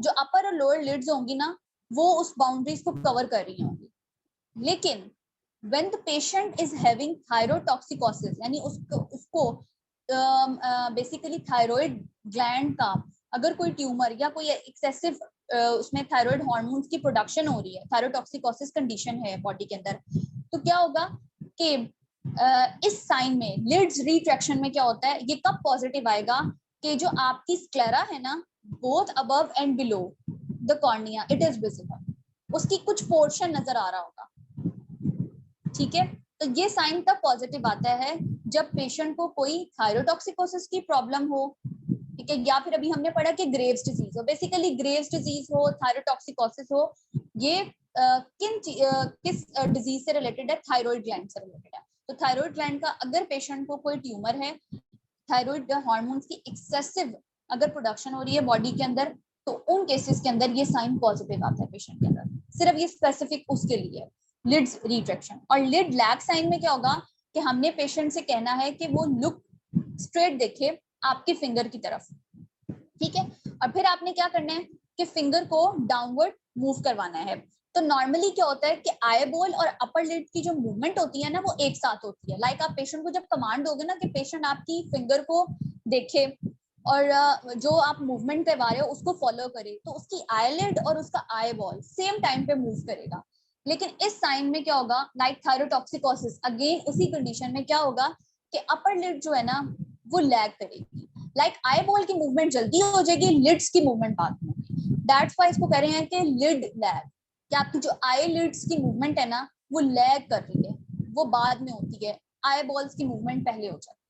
जो अपर और लोअर लिड्स होंगी ना वो उस बाउंड्रीज को कवर कर रही होंगी। लेकिन when the patient is having thyrotoxicosis, यानी उसको बेसिकली थायराइड ग्लैंड का अगर कोई ट्यूमर या कोई एक्सेसिव उसमें थायराइड हार्मोन्स की प्रोडक्शन हो रही है, थायरोटॉक्सिकोसिस कंडीशन है बॉडी के अंदर, तो क्या होगा कि इस साइन में लिड्स रिट्रैक्शन में क्या होता है, ये कब पॉजिटिव आएगा कि जो आपकी स्क्लेरा है ना both above and below the cornea it is visible, उसकी कुछ पोर्शन नजर आ रहा होगा, ठीक है। तो ये साइन तब पॉजिटिव आता है जब पेशेंट को कोई थायरोटॉक्सिकोसिस की प्रॉब्लम हो, ठीक है, या फिर अभी हमने पढ़ा कि ग्रेव्स डिजीज हो। बेसिकली ग्रेव्स डिजीज हो, थायरोटॉक्सिकोसिस हो, ये किस डिजीज से रिलेटेड है, थायराइड ग्लैंड से रिलेटेड है। तो थायराइड ग्लैंड का अगर पेशेंट को कोई ट्यूमर है, थायराइड हार्मोन्स की एक्सेसिव अगर प्रोडक्शन हो रही है बॉडी के अंदर, तो उन केसेस के अंदर ये साइन पॉजिटिव आता है पेशेंट के अंदर। सिर्फ ये स्पेसिफिक उसके लिए लिड्स रिट्रैक्शन। और लिड लैग साइन में क्या होगा कि हमने पेशेंट से कहना है कि वो लुक स्ट्रेट देखे आपके फिंगर की तरफ, ठीक है। और फिर आपने क्या करना है कि फिंगर को डाउनवर्ड मूव करवाना है। तो नॉर्मली क्या होता है कि आई बॉल और अपर लिड की जो मूवमेंट होती है ना वो एक साथ होती है। लाइक आप पेशेंट को जब कमांड दोगे ना कि पेशेंट आपकी फिंगर को देखे और जो आप मूवमेंट करवा रहे हो उसको फॉलो करे, तो उसकी आईलिड और उसका आई बॉल सेम टाइम पे मूव करेगा। लेकिन इस साइन में क्या होगा, लाइक थायरोटॉक्सिकोसिस, अगेन उसी कंडीशन में क्या होगा कि अपर लिड जो है ना वो लैग करेगी। लाइक आई बॉल की मूवमेंट जल्दी हो जाएगी, लिड्स की मूवमेंट बाद में होगी। दैट्स व्हाई इसको कह रहे हैं कि लिड लैग, कि आपकी जो आई लिड्स की मूवमेंट है ना वो लैग कर रही है, वो बाद में होती है, आई बॉल्स की मूवमेंट पहले हो जाती है,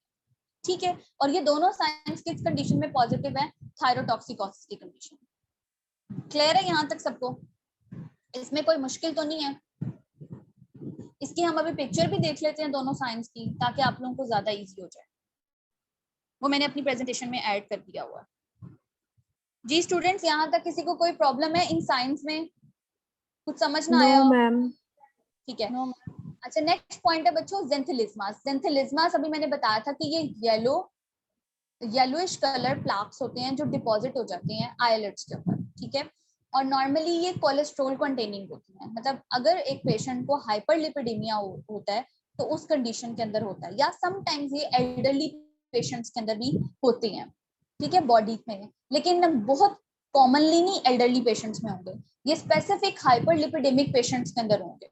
ठीक है। और ये दोनों साइंस किस कंडीशन में पॉजिटिव है, थायरोटॉक्सिकोसिस की कंडीशन। क्लियर है यहाँ तक सबको? इसमें कोई मुश्किल तो नहीं है। इसकी हम अभी पिक्चर भी देख लेते हैं दोनों साइंस की, ताकि आप लोगों को ज्यादा इजी हो जाए। वो मैंने अपनी प्रेजेंटेशन में ऐड कर दिया हुआ है। जी स्टूडेंट्स, यहाँ तक किसी को कोई प्रॉब्लम है इन साइंस में, कुछ समझ ना आया? No ma'am. ठीक है। अच्छा, नेक्स्ट पॉइंट है बच्चों ज़ेंथिलिस्मास। ज़ेंथिलिस्मास अभी मैंने बताया था कि ये येलोइश कलर प्लाक्स होते हैं जो डिपॉजिट हो जाते हैं आईलिड्स के ऊपर, ठीक है। और नॉर्मली ये कोलेस्ट्रॉल कंटेनिंग होती है, मतलब अगर एक पेशेंट को हाइपरलिपिडेमिया होता है तो उस कंडीशन के अंदर होता है, या समटाइम्स ये एल्डरली पेशेंट्स के अंदर भी होती हैं, ठीक है, बॉडी में, लेकिन बहुत कॉमनली नहीं एल्डरली पेशेंट्स में होंगे, ये स्पेसिफिक हाइपरलिपिडेमिक पेशेंट्स के अंदर होंगे।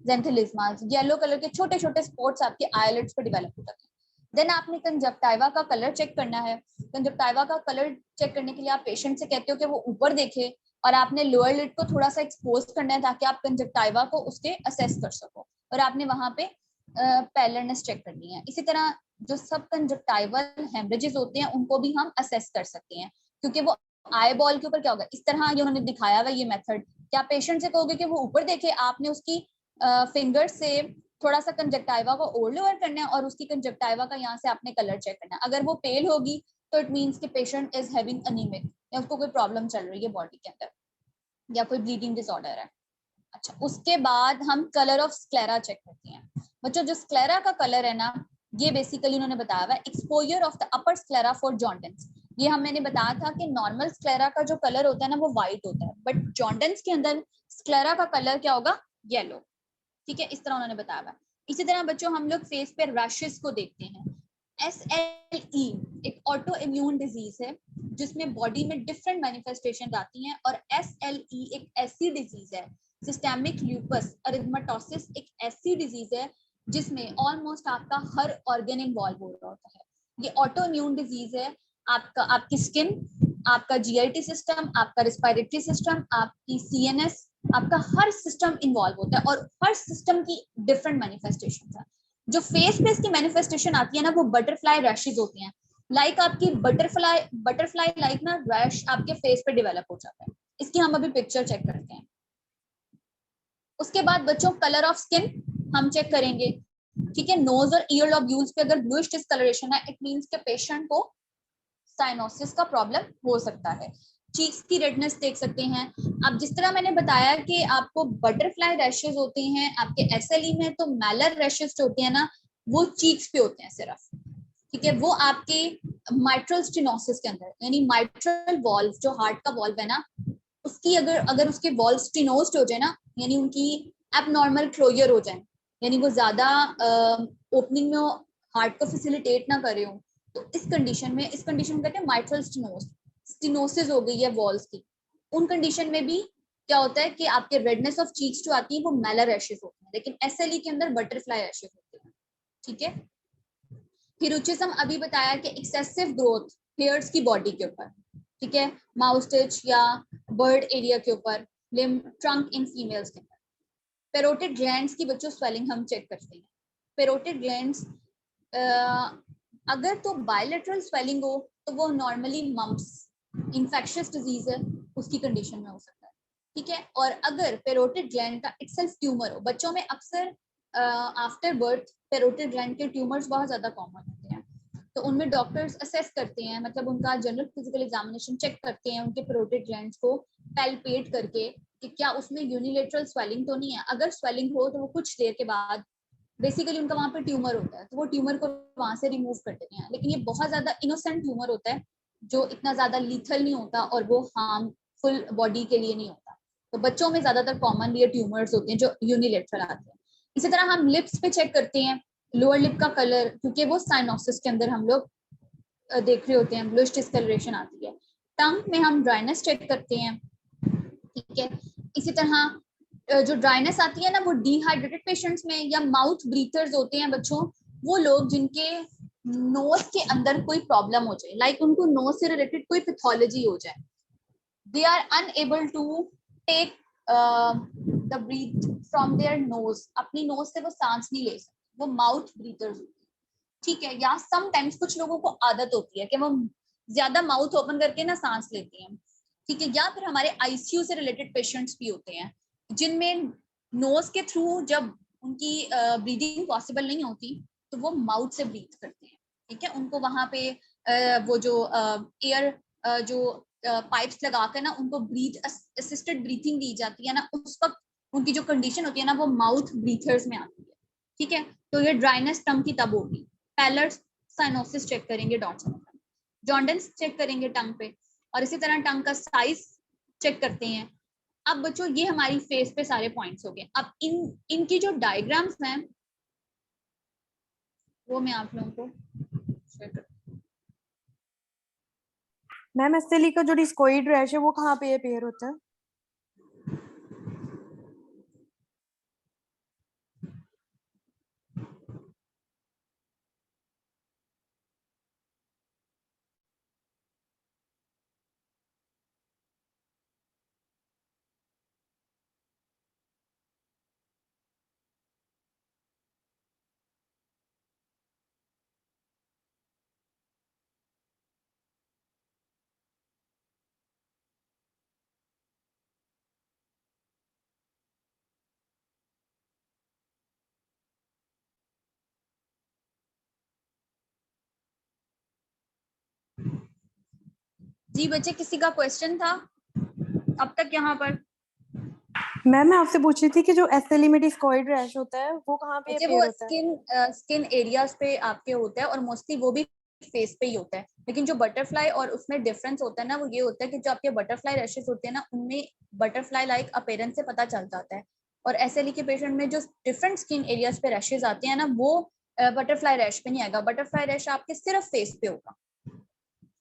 ज़ेंथिलिस्मास येलो कलर के छोटे छोटे स्पॉट्स आपके आईलिड्स पर डेवलप हो जाते हैं। देन आपने कंजक्टिवा का कलर चेक करना है। कंजक्टिवा का कलर चेक करने के लिए आप पेशेंट से कहते हो कि वो ऊपर देखे, और आपने लोअर लिड को थोड़ा सा एक्सपोज करना है ताकि आप कंजक्टिवा को उसके असेस कर सको, और आपने वहां पे पैलरनेस चेक करनी है। इसी तरह जो सब कंजक्टिवल हेमरेजेस होते हैं उनको भी हम असेस कर सकते हैं, क्योंकि वो आई बॉल के ऊपर क्या होगा, इस तरह ये उन्होंने दिखाया हुआ ये मेथड, क्या पेशेंट से कहोगे कि वो ऊपर देखे, आपने उसकी फिंगर से थोड़ा सा कंजक्टिवा को और लोअर करना है और उसकी कंजक्टिवा का यहाँ से आपने कलर चेक करना है। अगर वो पेल होगी तो इट मींस कि पेशेंट इज हैविंग एनीमिक, या उसको कोई प्रॉब्लम चल रही है बॉडी के अंदर, या कोई ब्लीडिंग डिसऑर्डर है। अच्छा, उसके बाद हम कलर ऑफ स्क्लेरा चेक करते हैं। बच्चों जो स्क्लेरा का कलर है ना, ये बेसिकली उन्होंने बताया हुआ है exposure of the upper sclera for jaundice. ये मैंने बताया था कि नॉर्मल स्क्लेरा का जो कलर होता है ना वो व्हाइट होता है, बट जॉन्डिस के अंदर स्क्लेरा का कलर क्या होगा, येलो, ठीक है, इस तरह उन्होंने बताया हुआ। इसी तरह बच्चों हम लोग फेस पे रैशेस को देखते हैं। SLE एक ऑटो इम्यून डिजीज है जिसमें बॉडी में डिफरेंट मैनिफेस्टेशन आती हैं, और SLE एक ऐसी डिजीज है, सिस्टेमिक ल्यूपस एरिथमेटोसिस एक ऐसी डिजीज है जिसमें ऑलमोस्ट आपका हर ऑर्गन इन्वॉल्व हो रहा होता है। ये ऑटो इम्यून डिजीज है, आपकी स्किन, आपका GIT सिस्टम, आपका रेस्पिरेटरी सिस्टम, आपकी CNS, आपका हर सिस्टम इन्वॉल्व होता है, और हर सिस्टम की डिफरेंट मैनिफेस्टेशंस है। जो फेस पे इसकी मैनिफेस्टेशन आती है ना वो बटरफ्लाई रैशेस होती हैं, लाइक आपकी बटरफ्लाई लाइक ना रैश आपके फेस पे डेवलप हो जाता है। इसकी हम अभी पिक्चर चेक करते हैं। उसके बाद बच्चों कलर ऑफ स्किन हम चेक करेंगे, ठीक है। नोज और ईयर लॉब्यूल्स पे अगर ब्लूइश डिस्कलरेशन है, इट मींस के पेशेंट को साइनोसिस का प्रॉब्लम हो सकता है। चीक्स की रेडनेस देख सकते हैं। अब जिस तरह मैंने बताया कि आपको बटरफ्लाई रैशेस होते हैं आपके SLE में, तो मैलर रैशेस जो होते हैं ना वो चीक्स पे होते हैं सिर्फ, ठीक है। वो आपके माइट्रल स्टेनोसिस के अंदर, यानी माइट्रल वॉल्व जो हार्ट का वॉल्व है ना, उसकी अगर उसके वॉल्व स्टेनोज्ड हो जाए ना, यानी उनकी एबनॉर्मल क्लोजर हो जाए, यानी वो ज्यादा ओपनिंग में हार्ट को फैसिलिटेट ना करे हो, तो इस कंडीशन में कहते हैं माइट्रल स्टेनोसिस हो गई है वॉल्स की। उन कंडीशन में भी क्या होता है कि आपके रेडनेस ऑफ चीक्स जो आती है वो मैलर रैशेस होते हैं, लेकिन SLE के अंदर बटरफ्लाई रैशेस होते हैं, ठीक है। हिरुचिज्म अभी बताया कि एक्सेसिव ग्रोथ हेयर्स की बॉडी के ऊपर, ठीक है, माउथ स्टिच या बर्ड एरिया के ऊपर, लिम्ब ट्रंक इन फीमेल्स के अंदर। पेरोटिड ग्लैंड्स की बच्चों स्वेलिंग हम चेक करते हैं। पेरोटिड ग्लैंड्स अगर तो बायलैटरल स्वेलिंग हो तो वो नॉर्मली मम्प्स इन्फेक्शियस डिजीज है उसकी कंडीशन में हो सकता है, ठीक है। और अगर पेरोटिड ग्लैंड का इटसेल्फ ट्यूमर हो, बच्चों में अक्सर आफ्टर बर्थ पेरोटिड ग्लैंड के ट्यूमर्स बहुत ज्यादा कॉमन होते हैं, तो उनमें डॉक्टर्स असेस करते हैं, मतलब उनका जनरल फिजिकल एग्जामिनेशन चेक करते हैं उनके पेरोटिड ग्लैंड्स को पैल्पेट करके कि क्या उसमें यूनिलेटरल स्वेलिंग तो नहीं है। अगर स्वेलिंग हो तो वो कुछ देर के बाद बेसिकली उनका वहां पे ट्यूमर होता है, तो वो ट्यूमर को वहां से रिमूव कर देते हैं। लेकिन ये बहुत ज्यादा इनोसेंट ट्यूमर होता है जो इतना ज्यादा लीथल नहीं होता और वो हार्मफुल बॉडी के लिए नहीं होता। तो बच्चों में ज्यादातर कॉमन ये ट्यूमर्स होते हैं जो यूनिलेटरल आते हैं। इसी तरह हम लिप्स पे चेक करते हैं लोअर लिप का कलर, क्योंकि वो साइनोसिस के अंदर हम लोग देख रहे होते हैं, ब्लूइश डिस्कलरेशन आती है। टंग में हम ड्राइनेस चेक करते हैं, ठीक है। इसी तरह जो ड्राइनेस आती है ना वो डिहाइड्रेटेड पेशेंट्स में, या माउथ ब्रीथर्स होते हैं बच्चों, वो लोग जिनके नोज के अंदर कोई प्रॉब्लम हो जाए, लाइक उनको नोज से रिलेटेड कोई पैथोलॉजी हो जाए, they are unable to take the breath from their nose, अपनी नोज से वो सांस नहीं ले सकते, वो माउथ ब्रीथर्स होते हैं, ठीक है। या समटाइम्स कुछ लोगों को आदत होती है कि वो ज्यादा माउथ ओपन करके ना सांस लेते हैं, ठीक है। या फिर हमारे ICU से रिलेटेड पेशेंट्स भी होते हैं जिनमें नोज के थ्रू जब उनकी ब्रीदिंग पॉसिबल नहीं होती तो वो माउथ से ब्रीथ करते हैं, ठीक है। उनको वहां पे वो जो एयर जो पाइप्स लगा कर ना उनको ब्रीथ असिस्टेड ब्रीथिंग दी जाती है ना, उस वक्त उनकी जो कंडीशन होती है ना वो माउथ ब्रीथर्स में आती है, ठीक है, तो ये ड्राइनेस टंग की तब होगी। पैलर साइनोसिस चेक करेंगे डॉट्स, जॉन्डिस चेक करेंगे टंग पे, और इसी तरह टंग का साइज चेक करते हैं। अब बच्चों ये हमारी फेस पे सारे पॉइंट्स हो गए। अब इनकी जो डायग्राम्स हैं वो मैं आप लोगों को शेयर कर। मैम एसएलई का जो डिस्कोइड रैश है वो कहाँ पे अपीयर होता है? जी बच्चे, किसी का क्वेश्चन था अब तक यहाँ पर? मैम मैं आपसे पूछ रही थी कि जो एसएलई में डिस्कोइड रैश होता है वो कहाँ पे बच्चे अपीयर वो होता है? स्किन एरियाज पे आपके होता है, और मोस्टली वो भी फेस पे ही होता है। लेकिन जो बटरफ्लाई और उसमें डिफरेंस होता है ना, वो ये होता है कि जो आपके बटरफ्लाई रैशेस होते हैं ना, उनमें बटरफ्लाई लाइक अपीयरेंस से पता चल जाता है। और एसएलई के पेशेंट में जो डिफरेंट स्किन एरियाज पे रैशेस आते हैं ना, वो बटरफ्लाई रैश पे नहीं आएगा। बटरफ्लाई रैश आपके सिर्फ फेस पे होगा,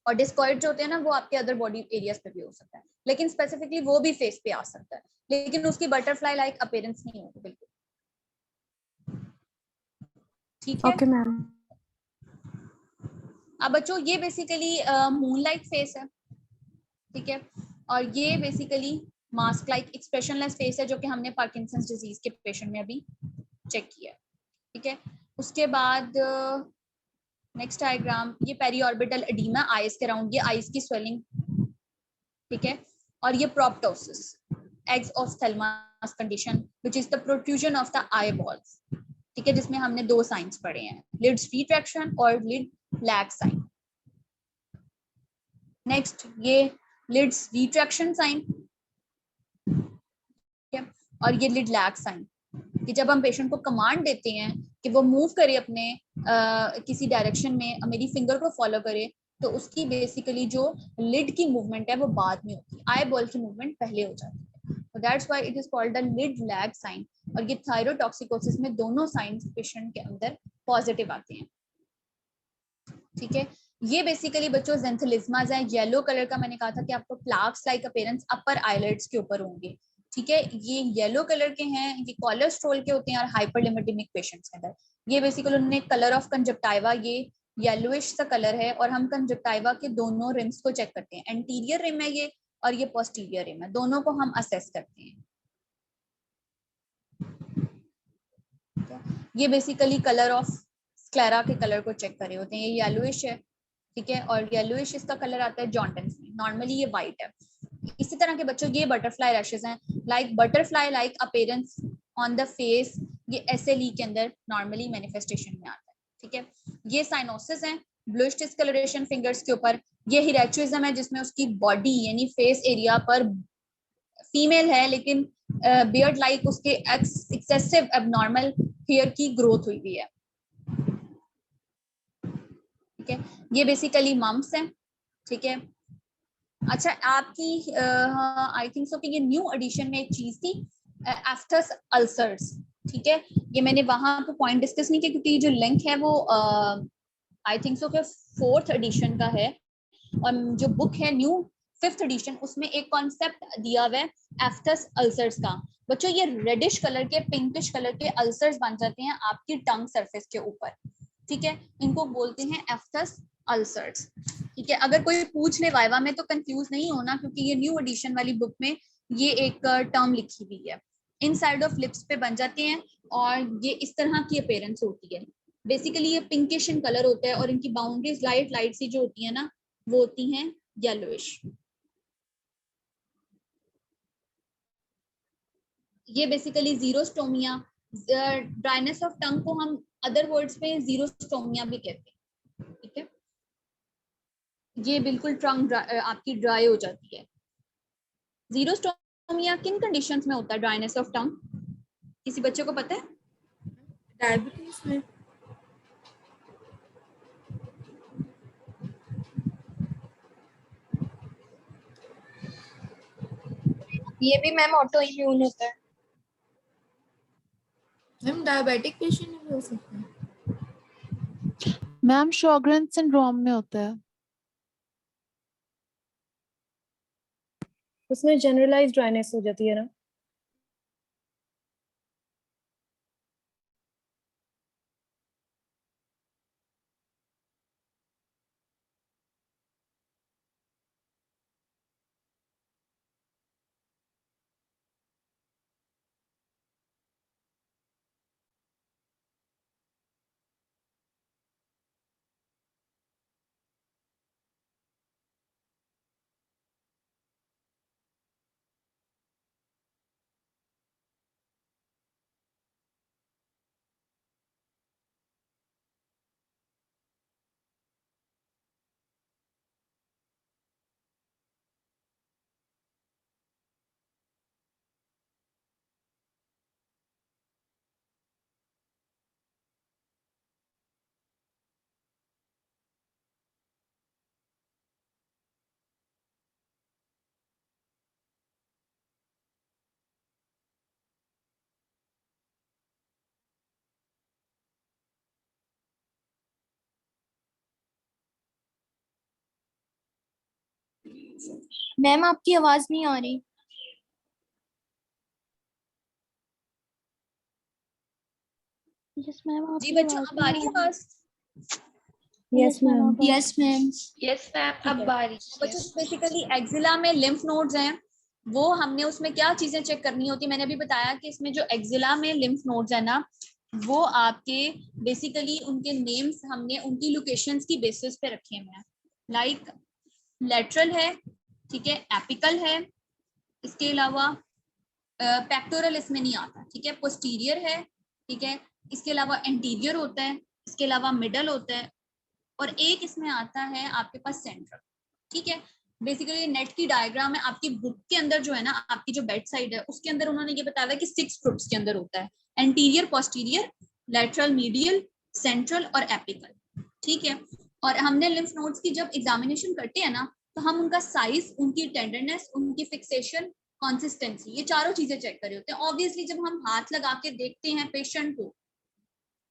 और डिस्कॉइड जो होते हैं ना वो आपके अदर बॉडी एरियाज पे भी हो सकता है, लेकिन स्पेसिफिकली वो भी फेस पे आ सकता है, लेकिन उसकी बटरफ्लाई लाइक अपीयरेंस नहीं होगी बिल्कुल। ठीक है। Okay ma'am. अब बच्चों ये बेसिकली मूनलाइट फेस है, ठीक है, और ये basically mask like expressionless face है, जो कि हमने पार्किंसंस डिजीज के पेशेंट में अभी चेक किया है। ठीक है, उसके बाद नेक्स्ट डायग्राम, ये पेरीऑर्बिटल एडीमा आईज के अराउंड, ये आईज की स्वेलिंग, ठीक है, और ये proptosis, exophthalmos condition which is the protrusion of the eyeballs, ठीक है, जिसमें हमने दो साइंस पढ़े हैं, लिड्स रिट्रैक्शन और लिड लैग साइन। नेक्स्ट ये लिड्स रिट्रैक्शन साइन, ठीक है, और ये लिड लैग साइन, कि जब हम पेशेंट को कमांड देते हैं कि वो मूव करे अपने किसी डायरेक्शन में, मेरी फिंगर को फॉलो करे, तो उसकी बेसिकली जो लिड की मूवमेंट है वो बाद में होती है, आई बॉल की मूवमेंट पहले हो जाती है, तो that's why it is called the lid lag sign. और ये थायरोटॉक्सिकोसिस में दोनों साइंस पेशेंट के अंदर पॉजिटिव आते हैं। ठीक है, ये बेसिकली बच्चों ज़ेंथेलिज्मास है, येलो कलर का, मैंने कहा था कि आपको प्लाक्स लाइक अपीयरेंस अपर आईलिड्स के ऊपर होंगे। ठीक है, ये येलो कलर के हैं, ये कोलेस्ट्रॉल के होते हैं और हाइपरलिमिडेमिक पेशेंट्स के अंदर। ये बेसिकली उन्होंने कलर ऑफ कंजक्टाइवा, ये येलोइश सा कलर है, और हम कंजक्टाइवा के दोनों रिम्स को चेक करते हैं, एंटीरियर रिम है ये और ये पोस्टीरियर रिम है, दोनों को हम असेस करते हैं। ये बेसिकली कलर ऑफ स्क्लेरा के कलर को चेक करे होते हैं, ये येलोइश है, ठीक है, और येलोइश इसका कलर आता है जॉन्डिस में, नॉर्मली ये वाइट है। इसी तरह के बच्चों ये बटरफ्लाई रैशेस हैं, like butterfly like appearance on the face, ये एसएलई के अंदर नॉर्मली मैनिफेस्टेशन में आता है। ठीक है, ये साइनोसिस है, ब्लूइश डिस्कलरेशन फिंगर्स के ऊपर, ये हिरेचुइज्म है जिसमें उसकी बॉडी यानी फेस एरिया पर फीमेल है, लेकिन बियर्ड लाइक उसके एक्सेसिव एबनॉर्मल हेयर की ग्रोथ हुई हुई है। ठीक है, ये बेसिकली मम्स है। ठीक है, अच्छा आपकी आई थिंक सो कि ये न्यू एडिशन में एक चीज थी, एफ्थस अल्सर्स। ठीक है, ये मैंने वहां पे पॉइंट डिस्कस नहीं किया क्योंकि जो लिंक है वो आई थिंक सो कि 4th एडिशन का है, और जो बुक है न्यू 5th एडिशन, उसमें एक कॉन्सेप्ट दिया हुआ है एफ्थस अल्सर्स का। बच्चों ये रेडिश कलर के, पिंकिश कलर के अल्सर्स बन जाते हैं आपकी टंग सरफेस के ऊपर। ठीक है, इनको बोलते हैं एफ्थस अल्सर्स। ठीक है, अगर कोई पूछ ले वाइवा में तो कंफ्यूज नहीं होना, क्योंकि ये न्यू एडिशन वाली बुक में ये एक टर्म लिखी हुई है। इनसाइड ऑफ लिप्स पे बन जाते हैं और ये इस तरह की अपीयरेंस होती है। बेसिकली ये पिंकिश इन कलर होता है और इनकी बाउंड्रीज लाइट लाइट सी जो होती है ना, वो होती हैं येलोइश। ये basically xerostomia, dryness of tongue को हम अदर वर्ड्स में जीरोस्टोमिया भी कहते हैं। ठीक है, ये बिल्कुल टंग आपकी ड्राई हो जाती है। जीरोस्टोमिया किन कंडीशंस में होता है ड्राइनेस ऑफ टंग, किसी बच्चे को पता है? डायबिटीज में ये भी मैम ऑटो इम्यून होता है। मैम डायबिटिक पेशेंट में भी हो सकता है। मैम शॉगरेन सिंड्रोम में होता है। उसमें जनरलाइज्ड ड्राइनेस हो जाती है ना। मैम आपकी आवाज नहीं आ रही। यस मैम जी आपकी बच्चों, आवाज अब आ रही है आवाज? Yes ma'am. Yes ma'am. Yes ma'am, ठीक अब है। बारी बच्चों बेसिकली एक्जिला में लिम्फ नोड्स हैं, वो हमने उसमें क्या चीजें चेक करनी होती है, मैंने अभी बताया कि इसमें जो एक्जिला में लिम्फ नोड्स है ना, वो आपके बेसिकली उनके नेम्स हमने उनकी लोकेशंस की बेसिस पे रखे हुए हैं। लाइक लेटरल है, ठीक है, एपिकल है, इसके अलावा पेक्टोरल इसमें नहीं आता, ठीक है, पोस्टीरियर है, ठीक है, इसके अलावा एंटीरियर होता है, इसके अलावा मिडल होता है, और एक इसमें आता है आपके पास सेंट्रल, ठीक है। बेसिकली नेट की डायग्राम है आपकी बुक के अंदर जो है ना, आपकी जो बेड साइड है उसके अंदर उन्होंने ये बताया कि 6 ग्रुप्स के अंदर होता है, anterior, posterior, lateral, medial, central और एपिकल, ठीक है। और हमने लिम्फ नोड्स की जब एग्जामिनेशन करते हैं ना, तो हम उनका साइज, उनकी टेंडरनेस, उनकी फिक्सेशन, कंसिस्टेंसी, ये चारों चीजें चेक कर रहे होते हैं। ऑब्वियसली जब हम हाथ लगा के देखते हैं पेशेंट को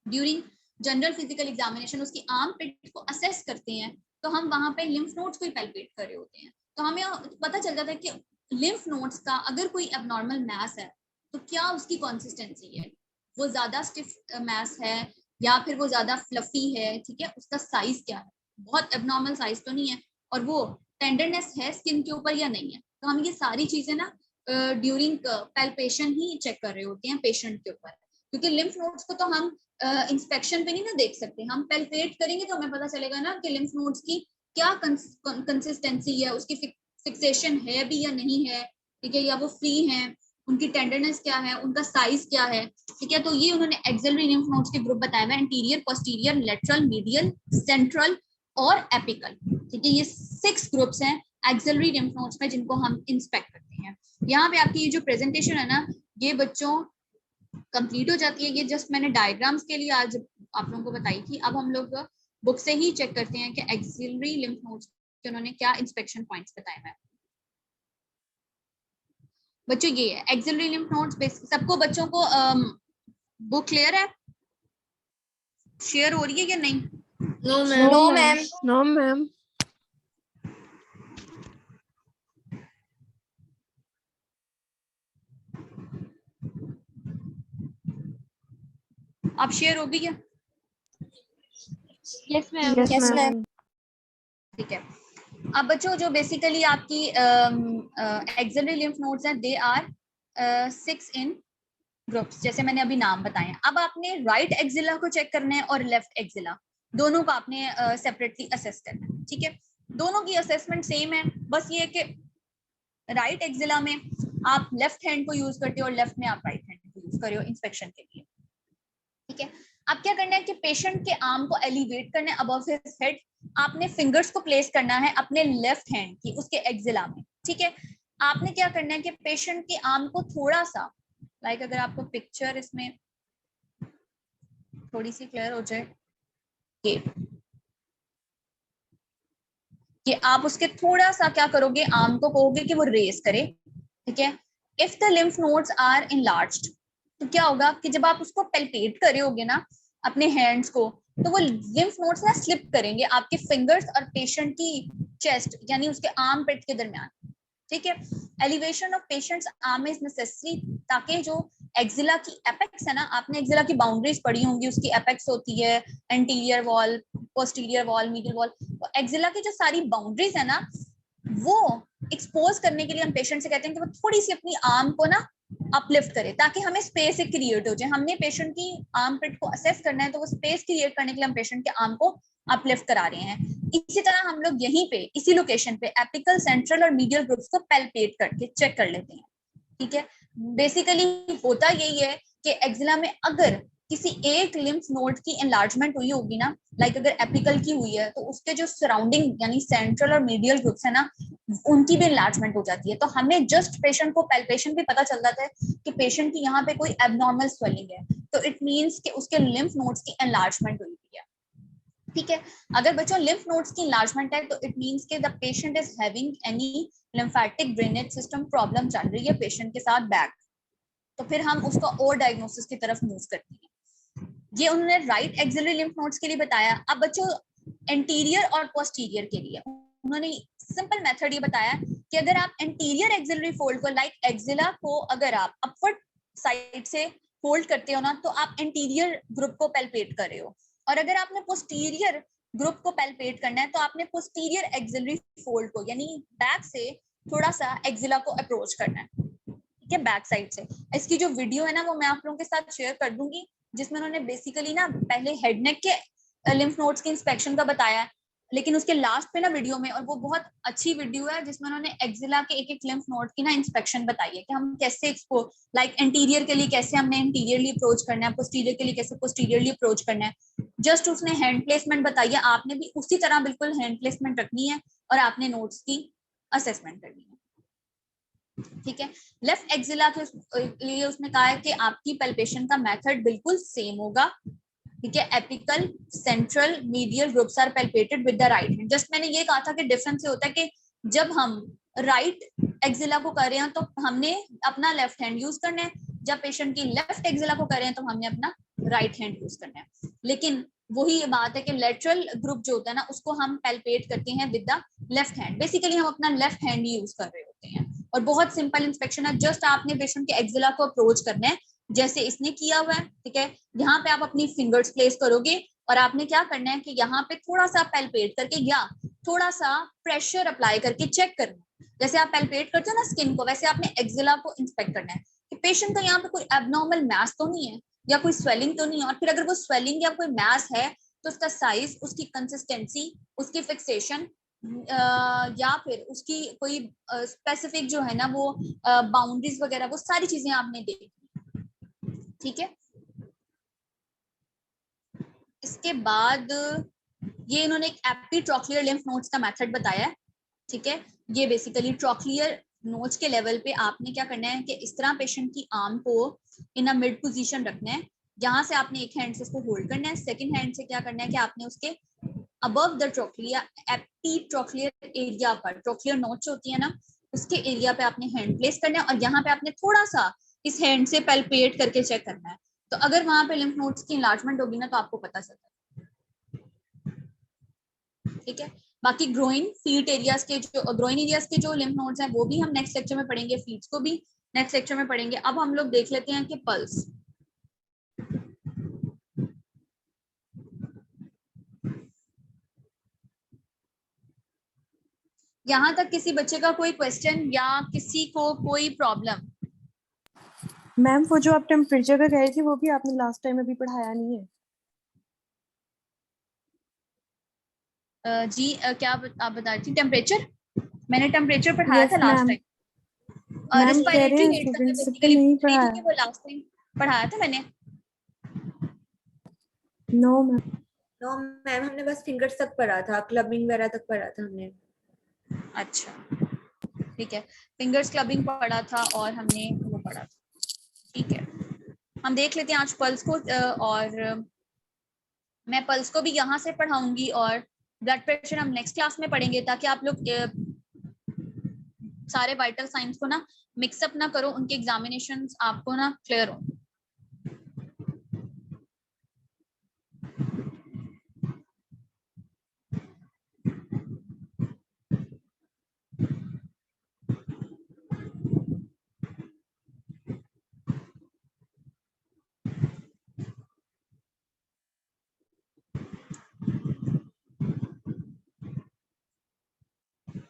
ड्यूरिंग जनरल फिजिकल एग्जामिनेशन, उसकी आर्म पिट को असेस करते हैं, तो हम वहां पे लिम्फ नोड्स को ही पैल्पेट कर रहे होते हैं। तो हमें पता चल जाता है कि लिम्फ नोड्स का अगर कोई एबनॉर्मल मैस है तो क्या उसकी कंसिस्टेंसी है, वो ज्यादा स्टिफ मैस है या फिर वो ज्यादा फ्लफी है, ठीक है, उसका साइज क्या है, बहुत एबनॉर्मल साइज तो नहीं है, और वो टेंडरनेस है स्किन के ऊपर या नहीं है। तो हम ये सारी चीजें ना ड्यूरिंग पैल्पेशन ही चेक कर रहे होते हैं पेशेंट के ऊपर, क्योंकि लिम्फ नोड्स को तो हम इंस्पेक्शन पे नहीं ना देख सकते, हम पैल्पेट करेंगे तो हमें पता चलेगा ना कि लिम्फ नोड्स की क्या कंसिस्टेंसी है, उसकी फिक्सेशन है भी या नहीं है, ठीक है, या वो फ्री है, उनकी टेंडरनेस क्या है, उनका साइज क्या है, ठीक है। तो ये उन्होंने एक्सिलरी लिम्फ नोड्स के ग्रुप बताए हुए, anterior, posterior, lateral, medial, central और एपिकल, ठीक है। ये 6 ग्रुप्स हैं एक्सिलरी लिम्फ नोड्स में जिनको हम इंस्पेक्ट करते हैं। यहाँ पे आपकी ये जो प्रेजेंटेशन है ना, ये बच्चों कंप्लीट हो जाती है। ये जस्ट मैंने डायग्राम्स के लिए आज आप लोगों को बताई थी। अब हम लोग बुक से ही चेक करते हैं कि एक्सिलरी लिम्फ नोड्स के उन्होंने क्या इंस्पेक्शन पॉइंट्स बताए हुए हैं। बच्चों ये है एक्सिलरी लिम्फ नोड्स। सबको बच्चों को बुक क्लियर है, शेयर हो रही है या नहीं? No ma'am. No ma'am. No ma'am. आप शेयर हो गई है? Yes ma'am. Yes ma'am. ठीक है। अब बच्चों जो बेसिकली आपकी एक्सिलरी लिम्फ नोड्स हैं, दे आर 6 इन ग्रुप्स, जैसे मैंने अभी नाम बताए। अब आपने राइट एक्सिला को चेक करना है और लेफ्ट एक्सिला, दोनों को आपने सेपरेटली असेस करना है, ठीक है। दोनों की असेसमेंट सेम है, बस ये है कि राइट एक्सिला में आप लेफ्ट हैंड को यूज करते हो और लेफ्ट में आप राइट हैंड को यूज कर रहे हो इंस्पेक्शन के लिए, ठीक है। अब क्या करना है कि पेशेंट के आर्म को एलिवेट करना है अबव हिज हेड, आपने फिंगर्स को प्लेस करना है अपने लेफ्ट हैंड की उसके एक्सिला में, ठीक है। आपने क्या करना है कि पेशेंट के आर्म को थोड़ा सा, लाइक अगर आपको पिक्चर इसमें थोड़ी सी क्लियर हो जाए। कि आप उसके थोड़ा सा क्या करोगे, आर्म को कहोगे कि वो रेस करे, ठीक है। If the lymph nodes are enlarged, तो क्या होगा कि जब आप उसको पेल्पेट कर रहे होगे ना अपने हैंड्स को, तो वो लिम्फ नोड्स ना स्लिप करेंगे आपके फिंगर्स और पेशेंट की चेस्ट यानी उसके आर्म पिट के दरमियान, ठीक है। Elevation of patients arm is necessary, ताकि जो एक्सिला की एपेक्स है ना, आपने एक्सिला की बाउंड्रीज पढ़ी होंगी, उसकी एपेक्स होती है anterior wall, posterior wall, middle wall. तो एक्सिला की जो सारी बाउंड्रीज है ना, वो एक्सपोज करने के लिए हम पेशेंट से कहते हैं कि वो थोड़ी सी अपनी आर्म को ना अपलिफ्ट करे, ताकि हमें स्पेस एक क्रिएट हो जाए। हमने पेशेंट की आर्म पिट को असेस करना है, तो वो स्पेस क्रिएट करने के लिए हम पेशेंट के आर्म को अपलिफ्ट करा रहे हैं। इसी तरह हम लोग यहीं पे इसी लोकेशन पे एपिकल, सेंट्रल और मीडियल ग्रुप्स को पैल्पेट करके चेक कर लेते हैं, ठीक है। बेसिकली होता यही है कि एक्सिला में अगर किसी एक लिम्फ नोड की एनलार्जमेंट हुई होगी ना, लाइक अगर एपिकल की हुई है, तो उसके जो सराउंडिंग यानी सेंट्रल और मीडियल ग्रुप्स है ना, उनकी भी एनलार्जमेंट हो जाती है। तो हमें जस्ट पेशेंट को पैल्पेशन भी पता चल जाता है कि पेशेंट की यहाँ पे कोई एबनॉर्मल स्वेलिंग है, तो इट मींस कि उसके लिम्फ नोड्स की एनलार्जमेंट हुई है, ठीक है। अगर बच्चों लिम्फ नोड्स की एनलार्जमेंट है, तो इट मींस कि the patient is having any lymphatic drainage system problem चल रही है पेशेंट के साथ बैक, तो फिर हम उसको और डायग्नोसिस की तरफ मूव करते हैं। ये उन्होंने राइट एक्सिलरी लिम्फ नोड्स के लिए बताया। अब बच्चों एंटीरियर और पोस्टीरियर के लिए उन्होंने सिंपल मेथड ये बताया कि अगर आप एंटीरियर एक्सिलरी फोल्ड को, लाइक एक्सिला को अगर आप अपवर्ड साइड से होल्ड करते हो ना, तो आप एंटीरियर ग्रुप को पैल्पेट कर रहे हो, और अगर आपने पोस्टीरियर ग्रुप को पैल्पेट करना है, तो आपने पोस्टीरियर एक्सिलरी फोल्ड को यानी बैक से थोड़ा सा एक्सिला को अप्रोच करना है, ठीक है, बैक साइड से। इसकी जो वीडियो है ना, वो मैं आप लोगों के साथ शेयर कर दूंगी, जिसमें उन्होंने बेसिकली ना पहले हेड नेक के लिम्फ नोड्स की इंस्पेक्शन का बताया है, लेकिन उसके लास्ट पे ना वीडियो में, और वो बहुत अच्छी वीडियो है जिसमें उन्होंने एक्सिला के एक एक लिम्फ नोड की ना इंस्पेक्शन बताई है कि हम कैसे इसको, लाइक एंटीरियर के लिए कैसे हमने एंटीरियरली अप्रोच करना है, पोस्टीरियर के लिए कैसे पोस्टीरियरली अप्रोच करना है। जस्ट उसने हैंड प्लेसमेंट बताई है, आपने भी उसी तरह बिल्कुल हैंड प्लेसमेंट रखनी है और आपने नोट्स की असेसमेंट करनी है, ठीक है। लेफ्ट एक्सिला के लिए उसने कहा है कि आपकी पैल्पेशन का मेथड बिल्कुल सेम होगा, ठीक है। Apical, central, medial groups are palpated with the right hand. Just मैंने ये कहा था कि डिफरेंस होता है कि जब हम राइट एक्सिला को कर रहे हैं तो हमने अपना लेफ्ट हैंड यूज करना है, जब पेशेंट की लेफ्ट एक्सिला को कर रहे हैं तो हमने अपना राइट हैंड यूज करना है। लेकिन वही ये बात है कि लेटरल ग्रुप जो होता है ना, उसको हम पैल्पेट करते हैं with the left hand. Basically हम अपना लेफ्ट हैंड ही यूज कर रहे होते हैं, और बहुत सिंपल इंस्पेक्शन है। जस्ट आपने पेशेंट के एक्सिला को अप्रोच करना है जैसे इसने किया हुआ है, ठीक है। यहाँ पे आप अपनी फिंगर्स प्लेस करोगे और आपने क्या करना है कि यहाँ पे थोड़ा सा पैल्पेट करके या थोड़ा सा प्रेशर अप्लाई करके चेक करना है। जैसे आप पैल्पेट करते हो ना स्किन को, वैसे आपने एक्सिला को इंस्पेक्ट करना है कि पेशेंट का यहाँ पे कोई एबनॉर्मल मैस तो नहीं है या कोई स्वेलिंग तो नहीं है, और फिर अगर वो स्वेलिंग या कोई मैस है तो उसका साइज, उसकी कंसिस्टेंसी, उसकी फिक्सेशन, या फिर उसकी कोई स्पेसिफिक जो है ना वो बाउंड्रीज वगैरह, वो सारी चीजें आपने देखी, ठीक है। इसके बाद ये इन्होंने एक एपीट्रोक्लियर लिम्फ नोड्स का मेथड बताया है, ठीक है। ये बेसिकली ट्रोक्लियर नोड्स के लेवल पे आपने क्या करना है कि इस तरह पेशेंट की आर्म को इन अ मिड पोजीशन रखना है। यहाँ से आपने एक हैंड से इसको होल्ड करना है, सेकंड हैंड से क्या करना है कि आपने उसके अबव द ट्रोक्लिया, एपीट्रोक्लियर एरिया पर, ट्रोक्लियर नोड्स होती है ना, उसके एरिया पे आपने हैंड प्लेस करना है, और यहाँ पे आपने थोड़ा सा इस हैंड से पैल्पेट करके चेक करना है। तो अगर वहां पे लिम्फ नोड्स की एनलार्जमेंट होगी ना, तो आपको पता चलता है, ठीक है। बाकी ग्रोइन, फीट एरियाज के जो ग्रोइन एरियाज के जो लिम्फ नोड्स हैं वो भी हम नेक्स्ट लेक्चर में पढ़ेंगे, फीट्स को भी नेक्स्ट लेक्चर में पढ़ेंगे। अब हम लोग देख लेते हैं कि पल्स। यहाँ तक किसी बच्चे का कोई क्वेश्चन या किसी को कोई प्रॉब्लम? मैम वो जो आप टेम्परेचर का कह रही थी वो भी आपने लास्ट टाइम अभी पढ़ाया नहीं है। जी क्या आप बता रही थी? टेम्परेचर मैंने टेम्परेचर पढ़ाया था लास्ट टाइम। रेस्पिरेटरी रेट का मैं बेसिकली पूछ रही थी कि वो लास्ट टाइम पढ़ाया था मैंने। नो मैम, नो मैम, हमने बस फिंगर्स तक पढ़ा था, क्लबिंग वगैरह तक पढ़ा था हमने। अच्छा ठीक है, फिंगर्स क्लबिंग पढ़ा था और हमने वो पढ़ा था, ठीक है। हम देख लेते हैं आज पल्स को, और मैं पल्स को भी यहाँ से पढ़ाऊंगी और ब्लड प्रेशर हम नेक्स्ट क्लास में पढ़ेंगे, ताकि आप लोग सारे वाइटल साइंस को ना मिक्सअप ना करो, उनके एग्जामिनेशंस आपको ना क्लियर हो।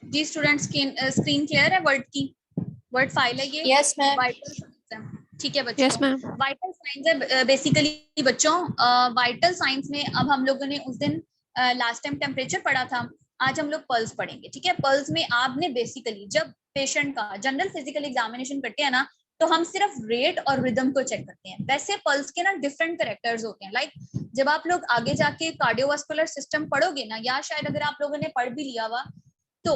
जी स्टूडेंट्स, स्क्रीन क्लियर है? वर्ड की वर्ड फाइल है ये? Yes ma'am. वाइटल साइंस है, ठीक है बच्चों। Yes ma'am. वाइटल साइंस है बेसिकली बच्चों। वाइटल साइंस में अब हम लोगों ने उस दिन लास्ट टाइम टेम्परेचर पढ़ा था, आज हम लोग पल्स पढ़ेंगे, ठीक है। पल्स में आपने बेसिकली जब पेशेंट का जनरल फिजिकल एग्जामिनेशन करते हैं ना, तो हम सिर्फ रेट और रिदम को चेक करते हैं। वैसे पल्स के ना डिफरेंट कैरेक्टर्स होते हैं। लाइक जब आप लोग आगे जाके कार्डियोवास्कुलर सिस्टम पढ़ोगे ना, या शायद अगर आप लोगों ने पढ़ भी लिया हुआ, तो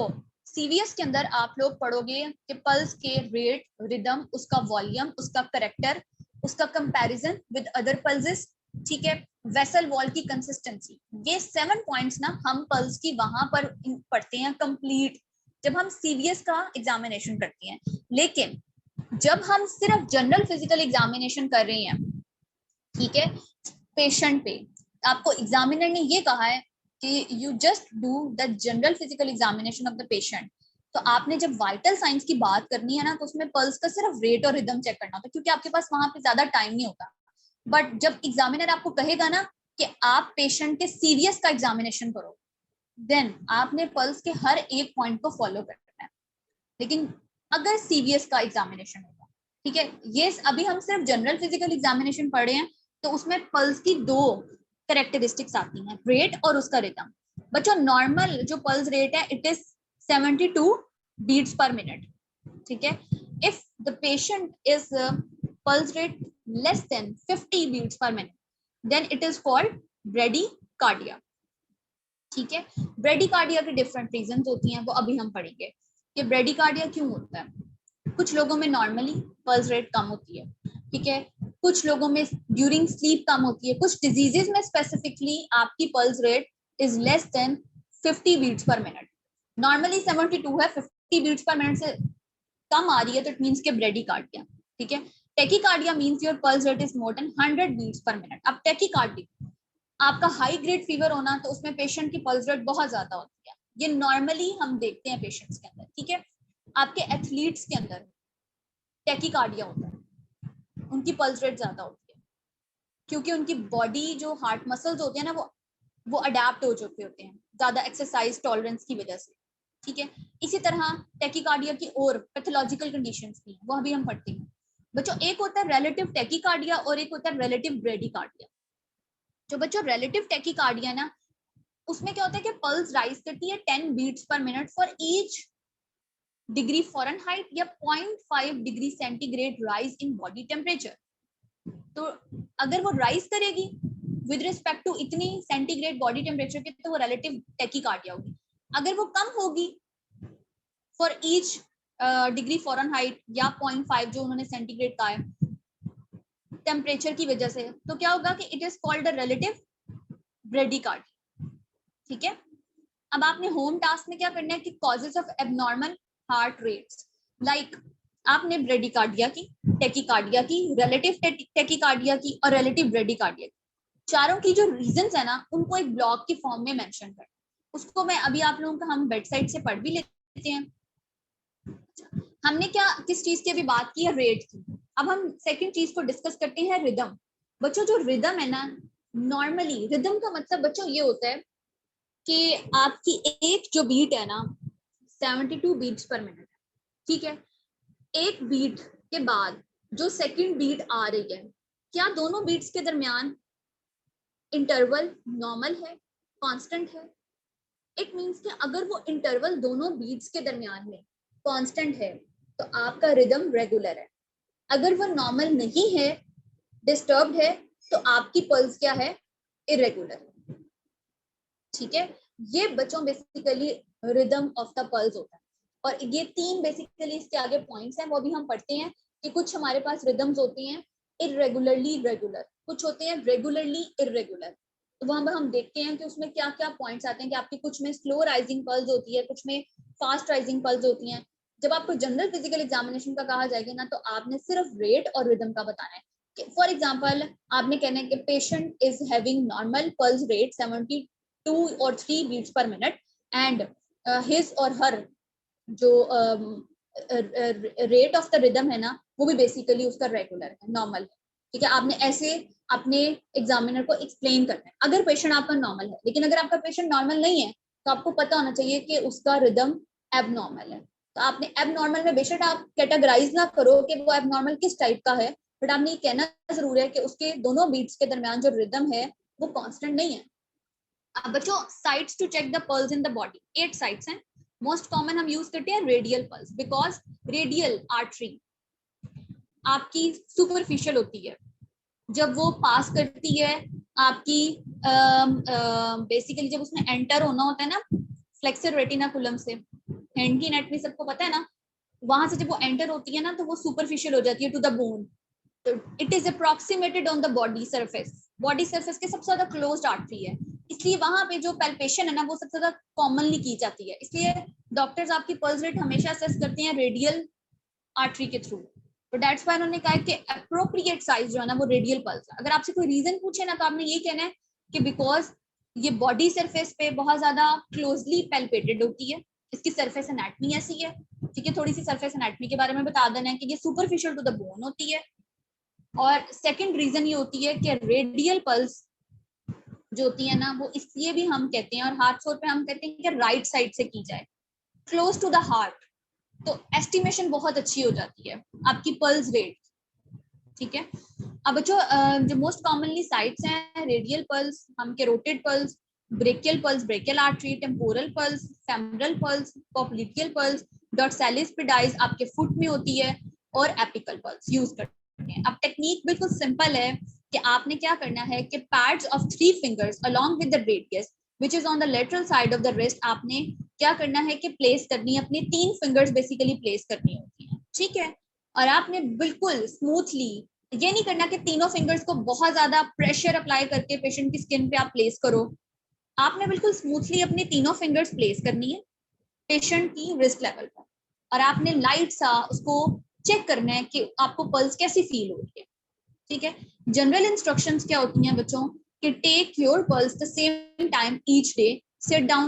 सीवीएस के अंदर आप लोग पढ़ोगे कि पल्स के रेट, रिदम, उसका वॉल्यूम, उसका करेक्टर, उसका कंपैरिजन विद अदर पल्सेस, ठीक है, वेसल वॉल की कंसिस्टेंसी, ये 7 पॉइंट्स ना हम पल्स की वहां पर पढ़ते हैं कंप्लीट जब हम सीवीएस का एग्जामिनेशन करते हैं। लेकिन जब हम सिर्फ जनरल फिजिकल एग्जामिनेशन कर रहे हैं, ठीक है, पेशेंट पे, आपको एग्जामिनर ने ये कहा है कि you just do the general physical examination of the patient, तो आपने जब वाइटल साइंस की बात करनी है ना, तो उसमें पल्स का सिर्फ रेट और रिदम चेक करना होता है, क्योंकि आपके पास वहां पे ज्यादा टाइम नहीं होता। बट जब एग्जामिनर आपको कहेगा ना कि आप पेशेंट के सीवीएस का एग्जामिनेशन करो, देन आपने पल्स के हर एक पॉइंट को फॉलो करना है। लेकिन अगर सीवीएस का एग्जामिनेशन होगा, ठीक है, ये अभी हम सिर्फ जनरल फिजिकल एग्जामिनेशन पढ़े हैं, तो उसमें पल्स की 2 कैरेक्टरिस्टिक्स आती हैं, रेट और उसका रिदम। बच्चों नॉर्मल जो पल्स रेट है, it is 72 beats per minute, ठीक है। If the patient is pulse rate less than 50 beats per minute, then it is called bradycardia, ठीक है। ब्रेडिकार्डिया के डिफरेंट रीजंस होती हैं, वो अभी हम पढ़ेंगे कि ब्रेडिकार्डिया क्यों होता है। कुछ लोगों में नॉर्मली पल्स रेट कम होती है, ठीक है, कुछ लोगों में ड्यूरिंग स्लीप कम होती है, कुछ डिजीजेस में स्पेसिफिकली आपकी pulse rate is less than 50 beats per minute. Normally 72 है, 50 बीट्स पर मिनट से कम आ रही है तो इट मींस के ब्रेडिकार्डिया, ठीक है। Tachycardia means your pulse rate is more than 100 beats per minute. अब टेकिकार्डिया, आपका हाई ग्रेड फीवर होना, तो उसमें पेशेंट की पल्स रेट बहुत ज्यादा होती है, ये नॉर्मली हम देखते हैं पेशेंट्स के अंदर, ठीक है। आपके एथलीट्स के अंदर टेकिकार्डिया होता है, उनकी पल्स रेट ज्यादा होती है, क्योंकि उनकी बॉडी जो हार्ट मसल्स होते हैं ना, वो अडेप्ट हो चुके होते हैं ज्यादा एक्सरसाइज टॉलरेंस की वजह से, ठीक है। इसी तरह टेकिकार्डिया की और पैथोलॉजिकल कंडीशंस भी, वो अभी हम पढ़ते हैं बच्चों। एक होता है रिलेटिव टेकिकार्डिया और एक होता है रिलेटिव ब्रेडिकार्डिया। जो बच्चों रिलेटिव टेकिकार्डिया ना, उसमें क्या होता है कि पल्स राइज करती है 10 beats per minute for each degree Fahrenheit या 0.5 degree centigrade rise in body temperature. तो अगर वो राइज करेगी विद रिस्पेक्ट टू इतनी सेंटीग्रेड बॉडी टेम्परेचर के, तो वो रिलेटिव टेकिकार्डिया होगी। अगर वो कम होगी फॉर ईच डिग्री फ़ारेनहाइट या 0.5 जो उन्होंने सेंटीग्रेड कहा है टेम्परेचर की वजह से, तो क्या होगा कि it is called a relative bradycardia, ठीक है। अब आपने होम टास्क में क्या करना है कि causes of abnormal heart rates, like आपने ब्रेडिकार्डिया की, टेकिकार्डिया की, रिलेटिव टेकिकार्डिया की और रिलेटिव ब्रेडिकार्डिया की, चारों की जो रीजंस है ना, उनको एक ब्लॉक की फॉर्म में मेंशन करना। उसको मैं अभी आप लोगों का हम वेबसाइट से पढ़ भी लेते हैं। हमने क्या किस चीज की अभी बात की है, रेट की। अब हम सेकंड चीज को डिस्कस करते हैं, रिदम। बच्चों जो रिदम है ना, नॉर्मली रिदम का मतलब बच्चों ये होता है कि आपकी एक जो बीट है ना 72 बीट्स पर मिनट, ठीक है। एक बीट के बाद जो सेकंड बीट आ रही है, क्या दोनों बीट्स के दरमियान इंटरवल नॉर्मल है, कांस्टेंट है? इट मींस कि अगर वो इंटरवल दोनों बीट्स के दरमियान में कांस्टेंट है, तो आपका रिदम रेगुलर है। अगर वो नॉर्मल नहीं है, डिस्टर्ब्ड है, तो आपकी पल्स क्या है, इरेगुलर, ठीक है। ये बच्चों basically rhythm of the pulse होता है। और ये 3 बेसिकली इसके आगे पॉइंट्स हैं, वो भी हम पढ़ते हैं कि कुछ हमारे पास रिदम्स होती हैं इरेगुलरली रेगुलर, कुछ होते हैं रेगुलरली इरेगुलर। तो वहां पर हम देखते हैं कि उसमें क्या क्या पॉइंट्स आते हैं कि आपकी कुछ में स्लो राइजिंग पल्स होती है, कुछ में फास्ट राइजिंग पल्स होती हैं। जब आपको जनरल फिजिकल एग्जामिनेशन का कहा जाएगा ना, तो आपने सिर्फ रेट और रिदम का बताना है। फॉर एग्जाम्पल आपने कहना है कि patient is having normal pulse rate 72 और 3 beats per minute and his और हर जो रेट ऑफ द रिदम है ना, वो भी बेसिकली उसका रेगुलर है, नॉर्मल है। ठीक है, आपने ऐसे अपने एग्जामिनर को एक्सप्लेन करना है अगर पेशेंट आपका नॉर्मल है। लेकिन अगर आपका पेशेंट नॉर्मल नहीं है तो आपको पता होना चाहिए कि उसका रिदम एबनॉर्मल है। तो आपने एबनॉर्मल में बेशक आप कैटेगराइज ना करो कि वो एबनॉर्मल किस टाइप का है, बट आपने ये कहना जरूर है कि उसके दोनों बीट्स के दरमियान जो रिदम है वो कांस्टेंट नहीं है। अब बच्चों, sites to check the pulse in the body, 8 sites हैं। मोस्ट कॉमन हम यूज करते हैं radial pulse, because radial artery आपकी सुपरफिशियल होती है। जब वो पास करती है आपकी बेसिकली जब उसमें एंटर होना होता है ना फ्लेक्सर रेटिनाकुलम से, हैंड की एनाटॉमी सबको पता है ना, वहां से जब वो एंटर होती है ना तो वो सुपरफिशियल हो जाती है टू द बोन। तो it is approximated on the body surface, body surface के सबसे ज्यादा क्लोज्ड आर्टरी है, इसलिए वहां पे जो पैल्पेशन है ना वो सबसे ज्यादा कॉमनली की जाती है। इसलिए डॉक्टर्स आपकी पल्स रेट हमेशा असेस करते हैं रेडियल आर्टरी के थ्रू। तो दैट्स व्हाई उन्होंने कहा कि अप्रोप्रिएट साइज जो है ना वो रेडियल पल्स है। अगर आपसे कोई रीजन पूछे ना तो आपने ये कहना है कि बिकॉज ये बॉडी सरफेस पे बहुत ज्यादा क्लोजली पैल्पेटेड होती है, इसकी सरफेस एनाटमी ऐसी है। ठीक है, थोड़ी सी सरफेस एनाटमी के बारे में बता देना है कि ये सुपरफिशियल टू द बोन होती है। और सेकंड रीजन ये होती है कि रेडियल पल्स जो होती है ना वो इसलिए भी हम कहते हैं और हाथ छोर पे हम कहते हैं कि राइट साइड से की जाए, क्लोज टू द हार्ट, तो एस्टिमेशन बहुत अच्छी हो जाती है आपकी पल्स रेट। ठीक है, अब बच्चों जो मोस्ट कॉमनली साइट्स हैं रेडियल पल्स, हम carotid pulse, brachial pulse, brachial artery, temporal pulse, femoral pulse, popliteal pulse, dorsalis pedis आपके फुट में होती है, और एपिकल पल्स यूज करते हैं। अब टेक्निक बिल्कुल सिंपल है कि आपने क्या करना है कि pads of 3 fingers along with the radius which is on the lateral side of the wrist, आपने क्या करना है कि प्लेस करनी है, अपनी 3 फिंगर्स बेसिकली प्लेस करनी होती हैं। ठीक है, और आपने बिल्कुल स्मूथली, ये नहीं करना कि तीनों फिंगर्स को बहुत ज्यादा प्रेशर अप्लाई करके पेशेंट की स्किन पे आप प्लेस करो। आपने बिल्कुल स्मूथली अपनी तीनों फिंगर्स प्लेस करनी है पेशेंट की रिस्ट लेवल पर, और आपने लाइट सा उसको चेक करना है कि आपको पल्स कैसी फील हो रही है। ठीक है, जनरल इंस्ट्रक्शंस क्या होती हैं बच्चों कि take your pulse the same time each day, sit down,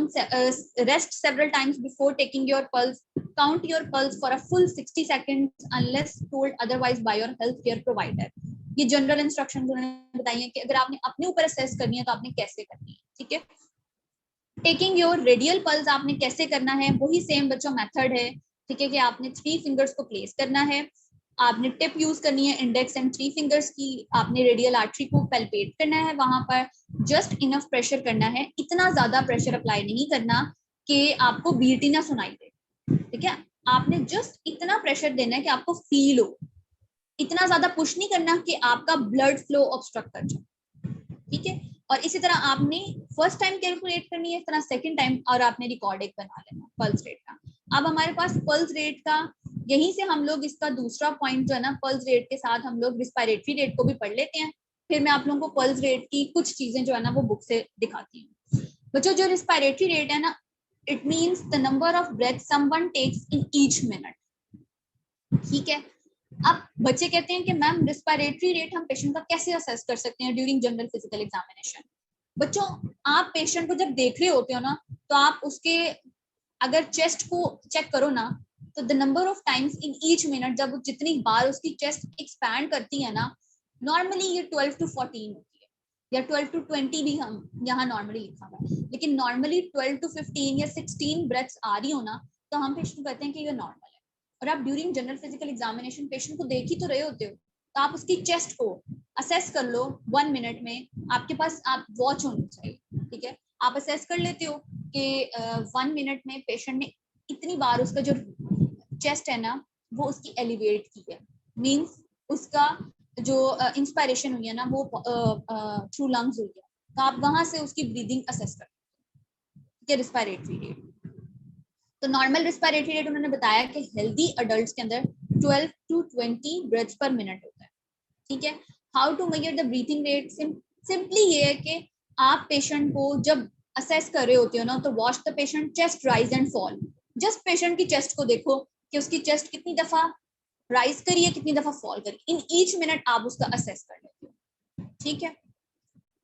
rest several times before taking your pulse, count your pulse for a full 60 seconds unless told otherwise by your healthcare provider। ये जनरल इंस्ट्रक्शंस उन्होंने बताई हैं कि अगर आपने अपने ऊपर असेस करनी है तो आपने कैसे करनी है। ठीक है, टेकिंग योर रेडियल पल्स आपने कैसे करना है, वही सेम बच्चों मेथड है। ठीक है, कि आपने 3 फिंगर्स को प्लेस करना है, आपने टिप यूज करनी है इंडेक्स एंड 3 फिंगर्स की, आपने रेडियल आर्टरी को पैल्पेट करना है, वहां पर जस्ट इनफ प्रेशर करना है, इतना ज्यादा प्रेशर अप्लाई नहीं करना कि आपको बीट ही ना सुनाई दे। ठीक है, आपने जस्ट इतना प्रेशर देना है कि आपको फील हो, इतना ज्यादा पुश नहीं करना कि आपका ब्लड फ्लो ऑब्स्ट्रक्ट कर जाए। ठीक है, और इसी तरह आपने फर्स्ट टाइम कैलकुलेट करनी है, इस तरह सेकंड टाइम, और आपने रिकॉर्ड एक बना लेना पल्स रेट का। अब हमारे पास पल्स रेट का, यहीं से हम लोग इसका दूसरा पॉइंट जो है ना, पल्स रेट के साथ हम लोग रिस्पायरेटरी रेट को भी पढ़ लेते हैं, फिर मैं आप लोगों को पल्स रेट की कुछ चीजें जो है ना वो बुक से दिखाती हूँ। बच्चों, जो रिस्पायरेटरी रेट है ना, it means the number of breath someone takes in each minute. ठीक है, अब बच्चे कहते हैं कि मैम रिस्पायरेटरी रेट हम पेशेंट का कैसे असेस कर सकते हैं ड्यूरिंग जनरल फिजिकल एग्जामिनेशन। बच्चों, आप पेशेंट को जब देख रहे होते हो ना, तो आप उसके अगर चेस्ट को चेक करो ना, तो the number of times in each minute, जब जितनी बार उसकी चेस्ट एक्सपैंड करती है ना, नॉर्मली ये 12 to 14 होती है, या 12 to 20 भी हम यहाँ नॉर्मली लिखा हुआ है, लेकिन नॉर्मली 12 to 15 या 16 ब्रेथ्स आ रही हो ना, तो हम पेशेंट को कहते हैं कि ये नॉर्मल है। और आप during general physical examination patient को देख ही तो रहे होते हो, तो आप उसकी चेस्ट को असेस कर लो 1 मिनट में, आपके पास आप वॉच होनी चाहिए। ठीक है, आप असेस कर लेते हो कि 1 मिनट में पेशेंट ने इतनी बार उसका जो चेस्ट है ना वो उसकी एलिवेट की है, मींस उसका जो इंस्पायरेशन हुई है ना वो थ्रू लंग्स हुई है, तो आप वहां से उसकी ब्रीदिंग असेस करते हैं। रिस्पायरेटरी रेट, तो नॉर्मल रिस्पायरेटरी रेट उन्होंने बताया कि हेल्दी अडल्ट्स के अंदर 12 to 20 ब्रेथ्स पर मिनट होता है। ठीक है, how to measure the breathing rate, simply ये है कि आप पेशेंट को जब असेस कर रहे होते हो ना, तो watch the patient chest rise and fall. Just patient की चेस्ट को देखो कि उसकी चेस्ट कितनी दफा राइज करी है, कितनी दफा फॉल करी, इन ईच मिनट आप उसका असेस कर लेते हो, ठीक है।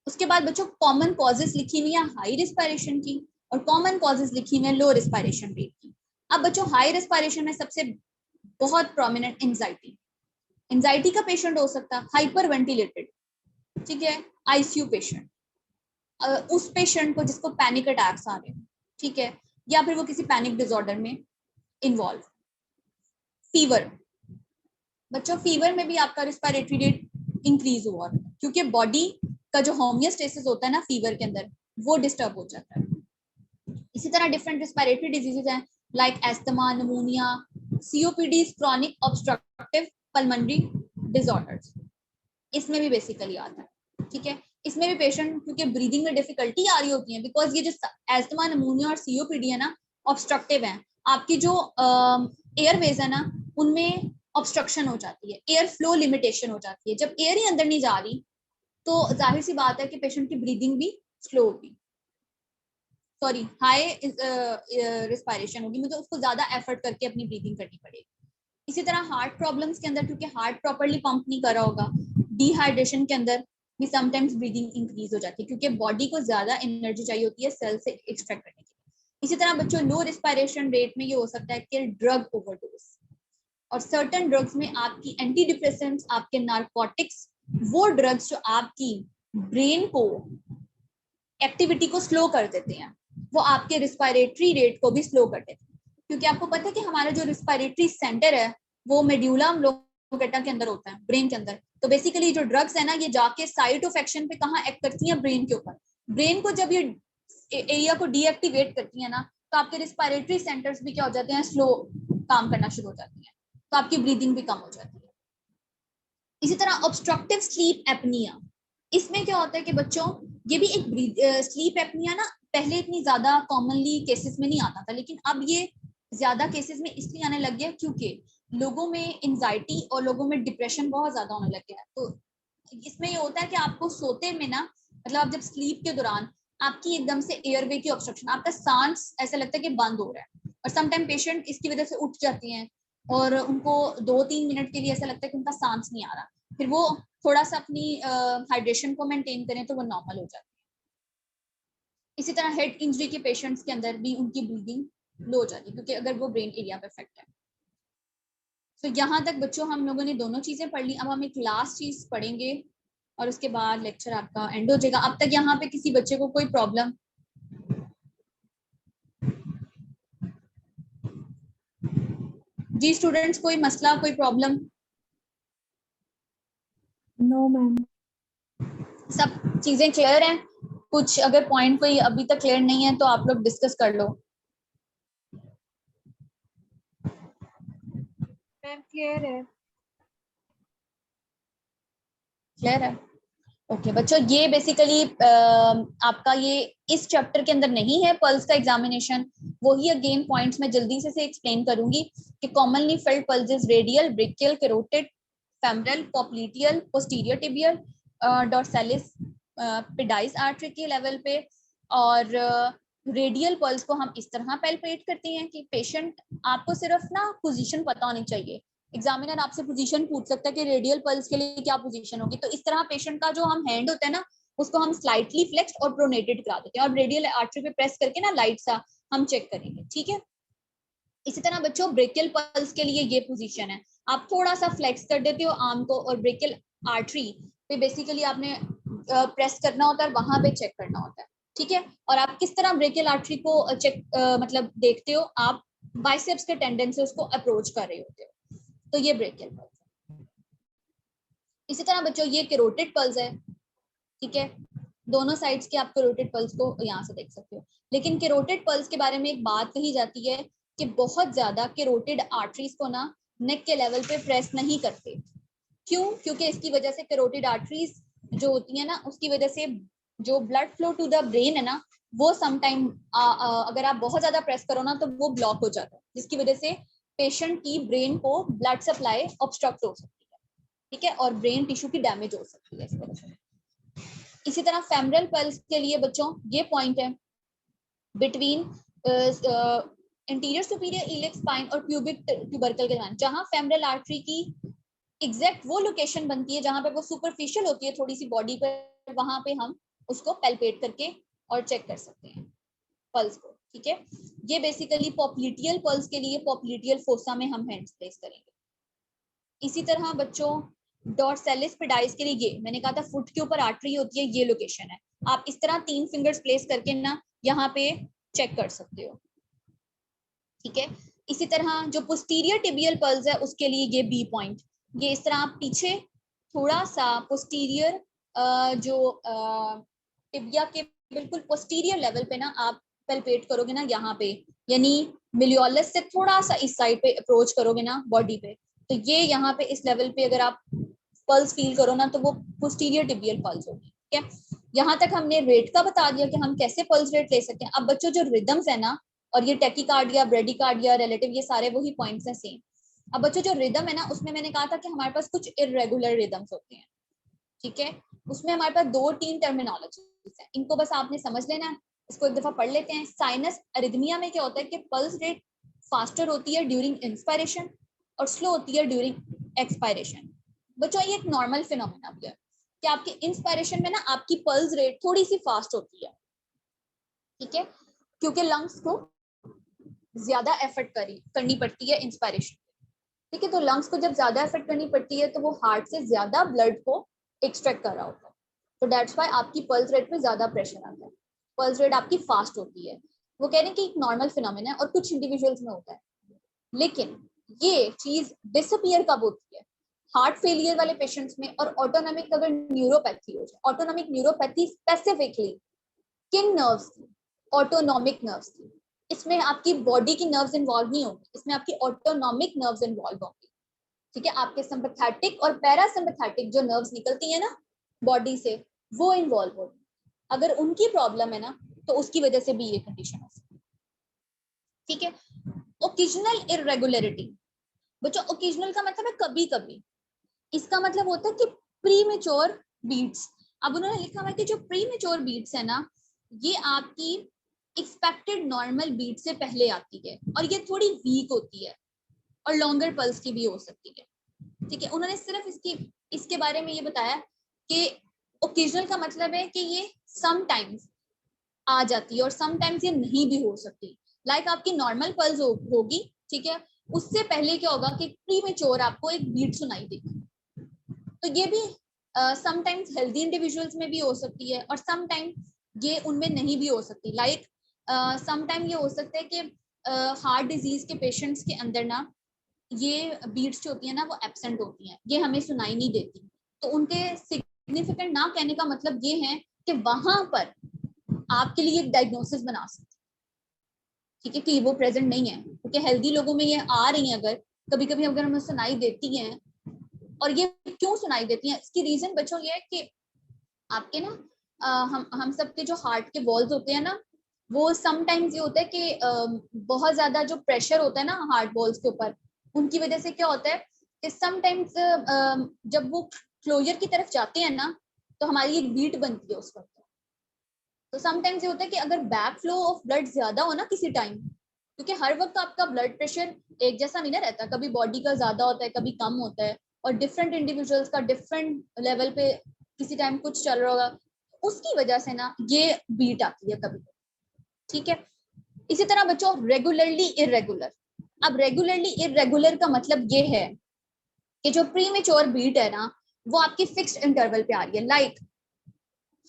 उसके बाद बच्चों कॉमन कॉजेस लिखी हुई है हाई रिस्पायरेशन की, और कॉमन कॉजेस लिखी हुई है लो रिस्पायरेशन रेट की। अब बच्चों हाई रिस्पायरेशन में सबसे बहुत प्रोमिनेंट एंजाइटी, एंजाइटी का पेशेंट हो सकता है, हाइपर वेंटिलेटेड, ठीक है, आईसीयू पेशेंट, उस पेशेंट को जिसको पैनिक अटैक्स आ रहे हैं, ठीक है, या फिर वो किसी पैनिक डिसऑर्डर में इन्वॉल्व। फीवर, बच्चों फीवर में भी आपका रिस्पायरेटरी रेट इंक्रीज हुआ क्योंकि बॉडी का जो होमियोस्टेसिस होता है ना फीवर के अंदर, वो डिस्टर्ब हो जाता है। इसी तरह डिफरेंट रिस्पायरेटरी डिजीजेज हैं like asthma, pneumonia, COPD, chronic obstructive pulmonary disorders, इसमें भी बेसिकली आता है, ठीक है। इसमें भी पेशेंट क्योंकि ब्रीदिंग में डिफिकल्टी आ रही होती है, बिकॉज ये जो एस्थमा, निमोनिया और सीओपीडी है ना, ऑब्स्ट्रक्टिव है, आपकी जो एयरवेज है ना उनमें ऑब्स्ट्रक्शन हो जाती है, एयर फ्लो लिमिटेशन हो जाती है। जब एयर ही अंदर नहीं जा रही तो जाहिर सी बात है कि पेशेंट की ब्रीदिंग भी स्लो होगी, सॉरी हाई रिस्पायरेशन होगी, मुझे उसको ज्यादा एफर्ट करके अपनी ब्रीदिंग करनी पड़ेगी। इसी तरह हार्ट प्रॉब्लम्स के अंदर क्योंकि हार्ट प्रॉपर्ली पंप नहीं कर रहा होगा, डिहाइड्रेशन के अंदर भी समटाइम्स ब्रीदिंग इंक्रीज हो जाती है क्योंकि बॉडी को ज्यादा एनर्जी चाहिए होती है सेल से एक्सट्रैक्ट करने के लिए। इसी तरह बच्चों लो रिस्पायरेशन रेट में ये हो सकता है कि ड्रग ओवरडोज, और सर्टेन ड्रग्स में आपकी एंटी डिप्रेसेंट्स, आपके नारकोटिक्स, वो ड्रग्स जो आपकी ब्रेन को एक्टिविटी को स्लो कर देते हैं, वो आपके रिस्पायरेटरी रेट को भी स्लो कर देते हैं। क्योंकि आपको पता है कि हमारा जो रिस्पायरेटरी सेंटर है वो मेड्यूला ऑब्लोंगेटा के अंदर होता है, ब्रेन के अंदर। तो बेसिकली जो ड्रग्स है ना, ये जाके साइट ऑफ एक्शन पे कहाँ एक्ट करती हैं, ब्रेन के ऊपर। ब्रेन को जब ये एरिया को डीएक्टिवेट करती है ना, तो आपके रिस्पायरेटरी सेंटर्स भी क्या हो जाते हैं, स्लो काम करना शुरू हो जाती है, तो आपकी ब्रीदिंग भी कम हो जाती है। इसी तरह ऑब्स्ट्रक्टिव स्लीप एपनिया, इसमें क्या होता है कि बच्चों ये भी एक स्लीप एपनिया ना पहले इतनी ज्यादा कॉमनली केसेस में नहीं आता था, लेकिन अब ये ज्यादा केसेस में इसलिए आने लग गया क्योंकि लोगों में एंजाइटी और लोगों में डिप्रेशन बहुत ज्यादा होने लग गया है। तो इसमें ये होता है कि आपको सोते में ना, मतलब आप जब स्लीप के दौरान आपकी एकदम से एयरवे की ऑब्स्ट्रक्शन, आपका सांस ऐसा लगता है कि बंद हो रहा है, और समटाइम पेशेंट इसकी वजह से उठ जाती हैं और उनको 2-3 मिनट के लिए ऐसा लगता है कि उनका सांस नहीं आ रहा, फिर वो थोड़ा सा अपनी हाइड्रेशन को मेंटेन करें तो वो नॉर्मल हो जाती है। इसी तरह हेड इंजरी के पेशेंट्स के अंदर भी उनकी ब्रीदिंग लो हो जाती है क्योंकि अगर वो ब्रेन एरिया पे इफेक्ट है। तो यहाँ तक बच्चों हम लोगों ने दोनों चीजें पढ़ ली। अब हम एक लास्ट चीज पढ़ेंगे और उसके बाद लेक्चर आपका एंड हो जाएगा। अब तक यहाँ पे किसी बच्चे को कोई प्रॉब्लम? जी स्टूडेंट्स, कोई मसला, कोई प्रॉब्लम? No ma'am. सब चीजें क्लियर हैं? कुछ अगर पॉइंट कोई अभी तक क्लियर नहीं है तो आप लोग डिस्कस कर लो। मैम क्लियर है। क्लियर है? ओके बच्चों, ये बेसिकली आपका ये इस चैप्टर के अंदर नहीं है पल्स का एग्जामिनेशन। वही अगेन पॉइंट्स मैं जल्दी से एक्सप्लेन करूंगी कि commonly felt pulses radial, brachial, carotid, femoral, popliteal, posterior tibial, dorsalis, pedis artery के लेवल पे। और रेडियल पल्स को हम इस तरह पैल्पेट करते हैं कि पेशेंट, आपको सिर्फ ना पोजीशन पता होनी चाहिए। एग्जामिनर आपसे पोजीशन पूछ सकता है कि रेडियल पल्स के लिए क्या पोजीशन होगी, तो इस तरह पेशेंट का जो हम हैंड होता है ना उसको हम स्लाइटली फ्लेक्स्ड और प्रोनेटेड करा देते हैं और रेडियल आर्टरी पे प्रेस करके ना लाइट सा हम चेक करेंगे, ठीक है। इसी तरह बच्चों ब्रेकियल पल्स के लिए ये पोजीशन है, आप थोड़ा सा फ्लेक्स कर देते हो आर्म को और ब्रेकियल आर्टरी पे बेसिकली आपने प्रेस करना होता है, वहां पे चेक करना होता है, ठीक है। और आप किस तरह ब्रेकियल आर्टरी को चेक मतलब देखते हो, आप बाइसेप्स के टेंडन से उसको अप्रोच कर रहे होते हो, तो ये ब्रेकियल पल्स है। इसी तरह बच्चों ये कैरोटिड पल्स है, ठीक है। दोनों साइड्स के आप कैरोटिड पल्स को यहाँ से देख सकते हो। लेकिन कैरोटिड पल्स के बारे में एक बात कही जाती है कि बहुत ज्यादा कैरोटिड आर्टरीज को ना नेक के लेवल पे प्रेस नहीं करते। क्यों? क्योंकि इसकी वजह से कैरोटिड आर्टरीज जो होती है ना, उसकी वजह से जो blood flow to the brain है ना, वो समटाइम अगर आप बहुत ज्यादा प्रेस करो ना तो वो ब्लॉक हो जाता है, जिसकी वजह से पेशेंट की ब्रेन को ब्लड सप्लाई ऑब्स्ट्रक्ट हो सकती है, ठीक है, और ब्रेन टिश्यू की डैमेज हो सकती है इस वजह से। इसी तरह फेमरल पल्स के लिए बच्चों ये पॉइंट है between interior superior iliac spine और प्यूबिक ट्यूबरकल के दरमियान, जहां फेमरल आर्टरी की एग्जैक्ट वो लोकेशन बनती है जहां पे वो सुपरफिशियल होती है थोड़ी सी बॉडी पर, वहां पे हम उसको पैल्पेट करके और चेक कर सकते हैं पल्स को, ठीक है। ये बेसिकली पॉप्लिटियल पल्स के लिए पॉप्लिटियल फोसा में हम हैंड्स प्लेस करेंगे। इसी तरह बच्चों डॉर्सेलिस पेडाइस के लिए ये मैंने कहा था फुट के ऊपर आर्टरी होती है, ये लोकेशन है। आप इस तरह 3 फिंगर्स प्लेस करके ना यहाँ पे चेक कर सकते हो, ठीक है। इसी तरह जो पोस्टीरियर टिबियल पल्स है उसके लिए ये बी पॉइंट, ये इस तरह आप पीछे थोड़ा सा पोस्टीरियर जो टिबिया के बिल्कुल पोस्टीरियर लेवल पे ना आप पैल्पेट करोगे ना यहाँ पे, यानी मिलियोलस से थोड़ा सा इस साइड पे अप्रोच करोगे ना बॉडी पे, तो ये यहाँ पे इस लेवल पे अगर आप पल्स फील करो ना तो वो पोस्टीरियर टिबियल पल्स होगी, ठीक है। यहाँ तक हमने रेट का बता दिया कि हम कैसे पल्स रेट ले सकते हैं। अब बच्चों जो रिदम्स है ना, और ये टेकिकार्डिया, ब्रेडिकार्डिया, रिलेटिव, ये सारे वही पॉइंट्स हैं सेम। अब बच्चों जो रिदम है ना, उसमें मैंने कहा था कि हमारे पास कुछ इर्रेगुलर रिदम्स होते हैं, ठीक है। उसमें हमारे पास 2-3 टर्मिनोलॉजीज है, इनको बस आपने समझ लेना है। इसको एक दफा पढ़ लेते हैं। साइनस अरिथमिया में क्या होता है कि पल्स रेट फास्टर होती है ड्यूरिंग इंस्पायरेशन और स्लो होती है ड्यूरिंग एक्सपायरेशन। बच्चों ये एक नॉर्मल फिनोमेना भी है कि आपके इंस्पायरेशन में ना आपकी पल्स रेट थोड़ी सी फास्ट होती है, ठीक है, क्योंकि लंग्स को ज्यादा एफर्ट करनी पड़ती है इंस्पायरेशन, ठीक है। तो लंग्स को जब ज्यादा एफर्ट करनी पड़ती है तो वो हार्ट से ज्यादा ब्लड को एक्सट्रैक्ट कर रहा होता है, तो दैट्स व्हाई आपकी पल्स रेट पे ज्यादा प्रेशर आता है, पल्स रेट आपकी फास्ट होती है। वो कह रहे हैं कि एक नॉर्मल फिनोमेना है और कुछ इंडिविजुअल्स में होता है, लेकिन ये चीज डिसअपीयर कब होती है? हार्ट फेलियर वाले पेशेंट्स में और ऑटोनॉमिक अगर न्यूरोपैथी हो जाए। ऑटोनॉमिक न्यूरोपैथी स्पेसिफिकली किन नर्व्स की? ऑटोनॉमिक नर्व्स की। इसमें आपकी बॉडी की नर्व्स इन्वॉल्व नहीं होंगी, इसमें आपकी ऑटोनॉमिक नर्व्स इन्वॉल्व होंगी, ठीक है। आपके सिंपैथेटिक और पैरासिम्पैथेटिक जो नर्व्स निकलती है ना बॉडी से, वो इन्वॉल्व होगी। अगर उनकी प्रॉब्लम है ना तो उसकी वजह से भी ये कंडीशन हो सकती है, ठीक है। ओकेजनल इर्रेगुलरिटी, बच्चों ओकेजनल का मतलब है कभी कभी, इसका मतलब होता है कि प्रीमेच्योर बीट्स। अब उन्होंने लिखा है कि जो प्रीमेच्योर बीट्स है ना, ये आपकी एक्सपेक्टेड नॉर्मल बीट से पहले आती है और ये थोड़ी वीक होती है और लॉन्गर पल्स की भी हो सकती है, ठीक है। उन्होंने सिर्फ इसके बारे में ये बताया कि ओकेजनल का मतलब है कि ये समटाइम्स आ जाती है और समटाइम्स ये नहीं भी हो सकती। लाइक आपकी नॉर्मल पल्स होगी, ठीक है, उससे पहले क्या होगा कि प्रीमेच्योर आपको एक बीट सुनाई देगी। तो ये भी समटाइम्स हेल्दी इंडिविजुअल्स में भी हो सकती है और समटाइम ये उनमें नहीं भी हो सकती। लाइक समटाइम ये हो सकता है कि हार्ट डिजीज के पेशेंट्स के अंदर ना ये बीट्स जो होती है ना वो एब्सेंट होती हैं, ये हमें सुनाई नहीं देती। तो उनके सिग्निफिकेंट ना कहने का मतलब ये है कि वहां पर आपके लिए एक डायग्नोसिस बना सकते, ठीक है, कि वो प्रेजेंट नहीं है, क्योंकि हेल्दी लोगों में ये आ रही है। अगर कभी कभी अगर हमें सुनाई देती हैं, और ये क्यों सुनाई देती हैं, इसकी रीजन बच्चों ये है कि आपके ना हम सबके जो हार्ट के वॉल्स होते हैं ना, वो समटाइम्स ये होता है कि बहुत ज्यादा जो प्रेशर होता है ना हार्ट वॉल्स के ऊपर, उनकी वजह से क्या होता है कि समटाइम्स जब वो क्लोजर की तरफ जाते हैं ना तो हमारी एक बीट बनती है उस वक्त। तो समटाइम्स ये होता है कि अगर बैक फ्लो ऑफ ब्लड ज्यादा हो ना किसी टाइम, क्योंकि हर वक्त आपका ब्लड प्रेशर एक जैसा नहीं ना रहता, कभी बॉडी का ज्यादा होता है, कभी कम होता है, और डिफरेंट इंडिविजुअल्स का डिफरेंट लेवल पे किसी टाइम कुछ चल रहा होगा, उसकी वजह से ना ये बीट आती है कभी, ठीक है। इसी तरह बच्चों रेगुलरली इरेगुलर। अब रेगुलरली इरेगुलर का मतलब ये है कि जो प्रीमेच्योर बीट है ना वो आपकी फिक्स्ड इंटरवल पे आ रही है। लाइक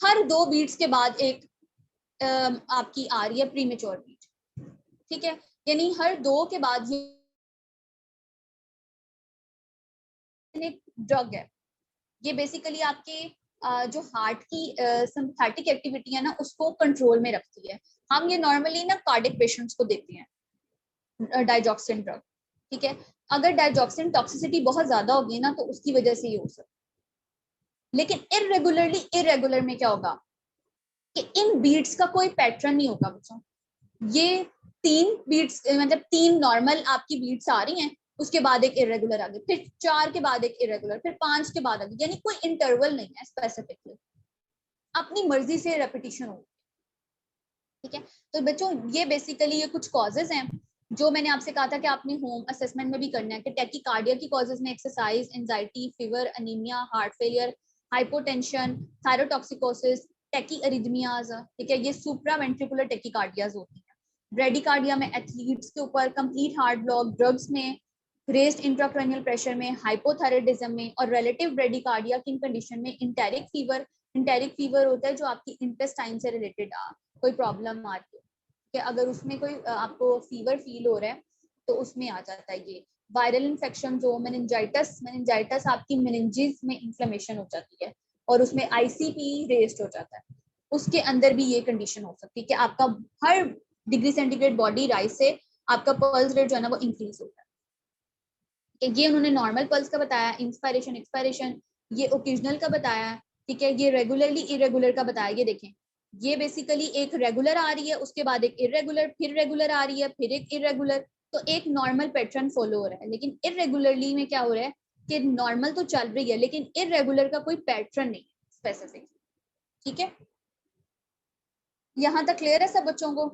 हर 2 बीट्स के बाद एक आपकी आ रही है प्रीमेच्योर बीट, ठीक है, यानी हर 2 के बाद ये एक ड्रग है। ये बेसिकली आपके जो हार्ट की सिम्पैथेटिक एक्टिविटी है ना उसको कंट्रोल में रखती है। हम ये नॉर्मली ना कार्डियक पेशेंट्स को देते हैं डाइजॉक्सिन ड्रग, ठीक है। अगर डाइजॉक्सिन टॉक्सिसिटी बहुत ज्यादा होगी ना तो उसकी वजह से ये हो सकता है। लेकिन इरेगुलरली इरेगुलर में क्या होगा कि इन बीट्स का कोई पैटर्न नहीं होगा बच्चों। ये 3 बीट्स मतलब 3 नॉर्मल आपकी बीट्स आ रही हैं, उसके बाद एक इरेगुलर आ गई, फिर 4 के बाद एक इरेगुलर, फिर 5 के बाद आ गई, यानी कोई इंटरवल नहीं है स्पेसिफिकली, अपनी मर्जी से रेपिटेशन होगी, ठीक है। तो बच्चों ये बेसिकली ये कुछ कॉजेज हैं जो मैंने आपसे कहा था कि आपने होम असेसमेंट में भी करना है, कि टैकीकार्डिया की कॉजेज में exercise, anxiety, fever, anaemia, heart failure, hypotension, thyrotoxicosis, tachyarrhythmias, ठीक है, ये सुप्रा वेंट्रिकुलर टैकीकार्डियाज होती हैं। ब्रेडिकार्डिया में एथलीट्स के ऊपर, कंप्लीट हार्ट ब्लॉक, ड्रग्स में, रेस्ड इंट्राक्रैनियल प्रेशर में, हाइपोथायराइडिज्म में, और रिलेटिव ब्रेडिकार्डिया की कंडीशन में इंटेरिक फीवर। इंटेरिक फीवर होता है जो आपकी इंटेस्टाइन से रिलेटेड कोई प्रॉब्लम आ रही है, कि अगर उसमें कोई आपको फीवर फील हो रहा है तो उसमें आ जाता है ये। वायरल इन्फेक्शन जो मेनिंजाइटिस आपकी मेनिंजेस में इन्फ्लेमेशन हो जाती है और उसमें आईसीपी रेस्ड हो जाता है, उसके अंदर भी ये कंडीशन हो सकती है कि आपका हर डिग्री सेंटीग्रेड बॉडी राइज से आपका पल्स रेट जो है ना वो इंक्रीज होता है। ये उन्होंने नॉर्मल पल्स का बताया, इंस्पायरेशन एक्सपायरेशन, ये ओकेजनल का बताया, ठीक है, ये रेगुलरली इरेगुलर का बताया। ये देखें, ये बेसिकली एक रेगुलर आ रही है, उसके बाद एक इरेगुलर, फिर रेगुलर आ रही है, फिर एक इरेगुलर, तो एक नॉर्मल पैटर्न फॉलो हो रहा है। लेकिन इरेगुलरली में क्या हो रहा है कि नॉर्मल तो चल रही है लेकिन इरेगुलर का कोई पैटर्न नहीं है स्पेसिफिक, ठीक है। यहाँ तक क्लियर है सब बच्चों को?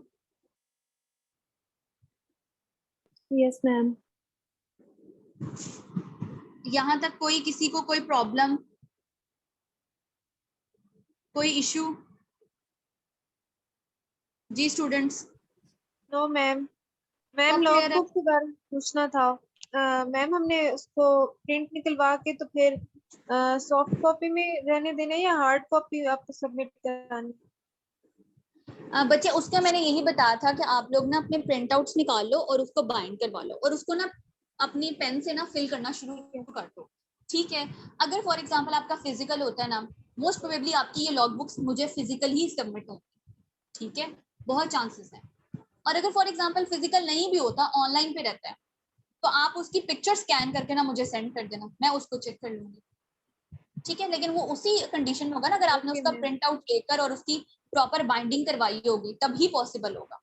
Yes ma'am. यहाँ तक कोई किसी को कोई प्रॉब्लम, कोई इशू? जी स्टूडेंट्स। No ma'am. सब मैम clear है? लॉगबुक के बारे में पूछना था। मैम हमने उसको प्रिंट निकलवा के तो फिर सॉफ्ट कॉपी में रहने देना या हार्ड कॉपी आपको सबमिट करानी? बच्चे उसका मैंने यही बताया था कि आप लोग ना अपने प्रिंट आउट्स निकाल लो और उसको बाइंड करवा लो और उसको ना अपनी पेन से ना फिल करना शुरू कर दो, ठीक है। अगर फॉर एग्जांपल आपका फिजिकल होता है ना, मोस्ट प्रोबेबली आपकी ये लॉग बुक्स मुझे फिजिकल ही सबमिट होंगी, ठीक है, बहुत चांसेस हैं। और अगर फॉर एग्जांपल फिजिकल नहीं भी होता, ऑनलाइन पे रहता है, तो आप उसकी पिक्चर स्कैन करके ना मुझे सेंड कर देना, मैं उसको चेक कर लूंगी, ठीक है। लेकिन वो उसी कंडीशन में होगा ना अगर आपने उसका प्रिंट आउट लेकर और उसकी प्रॉपर बाइंडिंग करवाई होगी, तभी पॉसिबल होगा,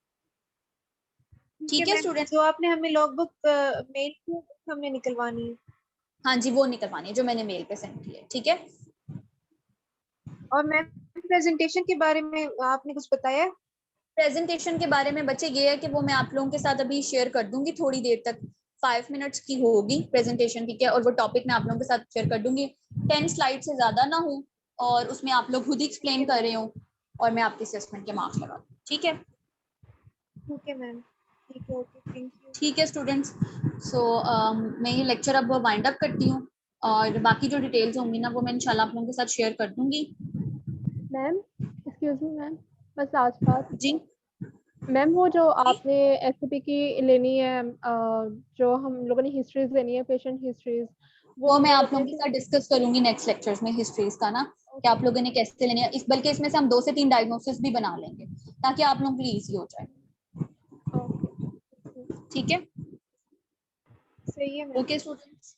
ठीक है स्टूडेंट। जो आपने हमें लॉगबुक मेल की हमने निकलवानी है? हाँ जी, वो निकलवानी है जो मैंने मेल पे सेंड की है, ठीक है। और मैम प्रेजेंटेशन के बारे में आपने कुछ बताया? प्रेजेंटेशन के बारे में बच्चे ये है कि वो मैं आप लोगों के साथ अभी शेयर कर दूंगी थोड़ी देर तक, 5 मिनट्स की होगी प्रेजेंटेशन, ठीक है। और वो टॉपिक मैं आप लोगों के साथ शेयर कर दूंगी, 10 स्लाइड से ज्यादा ना हो और उसमें आप लोग खुद ही एक्सप्लेन कर रहे हो और मैं आपके असेसमेंट के मार्क्स लगा दूँ, ठीक है। ठीक है मैम, ठीक है, ओके, थैंक यू। ठीक है स्टूडेंट्स। सो मैं ये लेक्चर अब वाइंड अप करती हूँ और बाकी जो डिटेल्स होंगी ना वो मैं इंशाल्लाह आप लोगों के साथ शेयर कर दूंगी। मैम एक्सक्यूज मी मैम, बस लास्ट बात जी मैम, वो जो आपने एससीपी की लेनी है, जो हम लोगों ने हिस्ट्रीज लेनी है, पेशेंट हिस्ट्रीज, वो मैं आप लोगों के साथ डिस्कस करूंगी नेक्स्ट लेक्चर्स में, हिस्ट्रीज का ना कि आप लोगों ने कैसे लेनी है, इस बल्कि इसमें से हम 2 से 3 डायग्नोसिस भी बना लेंगे ताकि आप लोगों के लिए इजी हो जाए, ठीक है। सही है। ओके स्टूडेंट्स,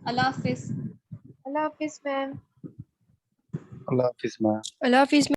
अल्लाह हाफिज। अल्लाह हाफिज मैम। अल्लाह हाफिज मैम। अल्लाह हाफिज।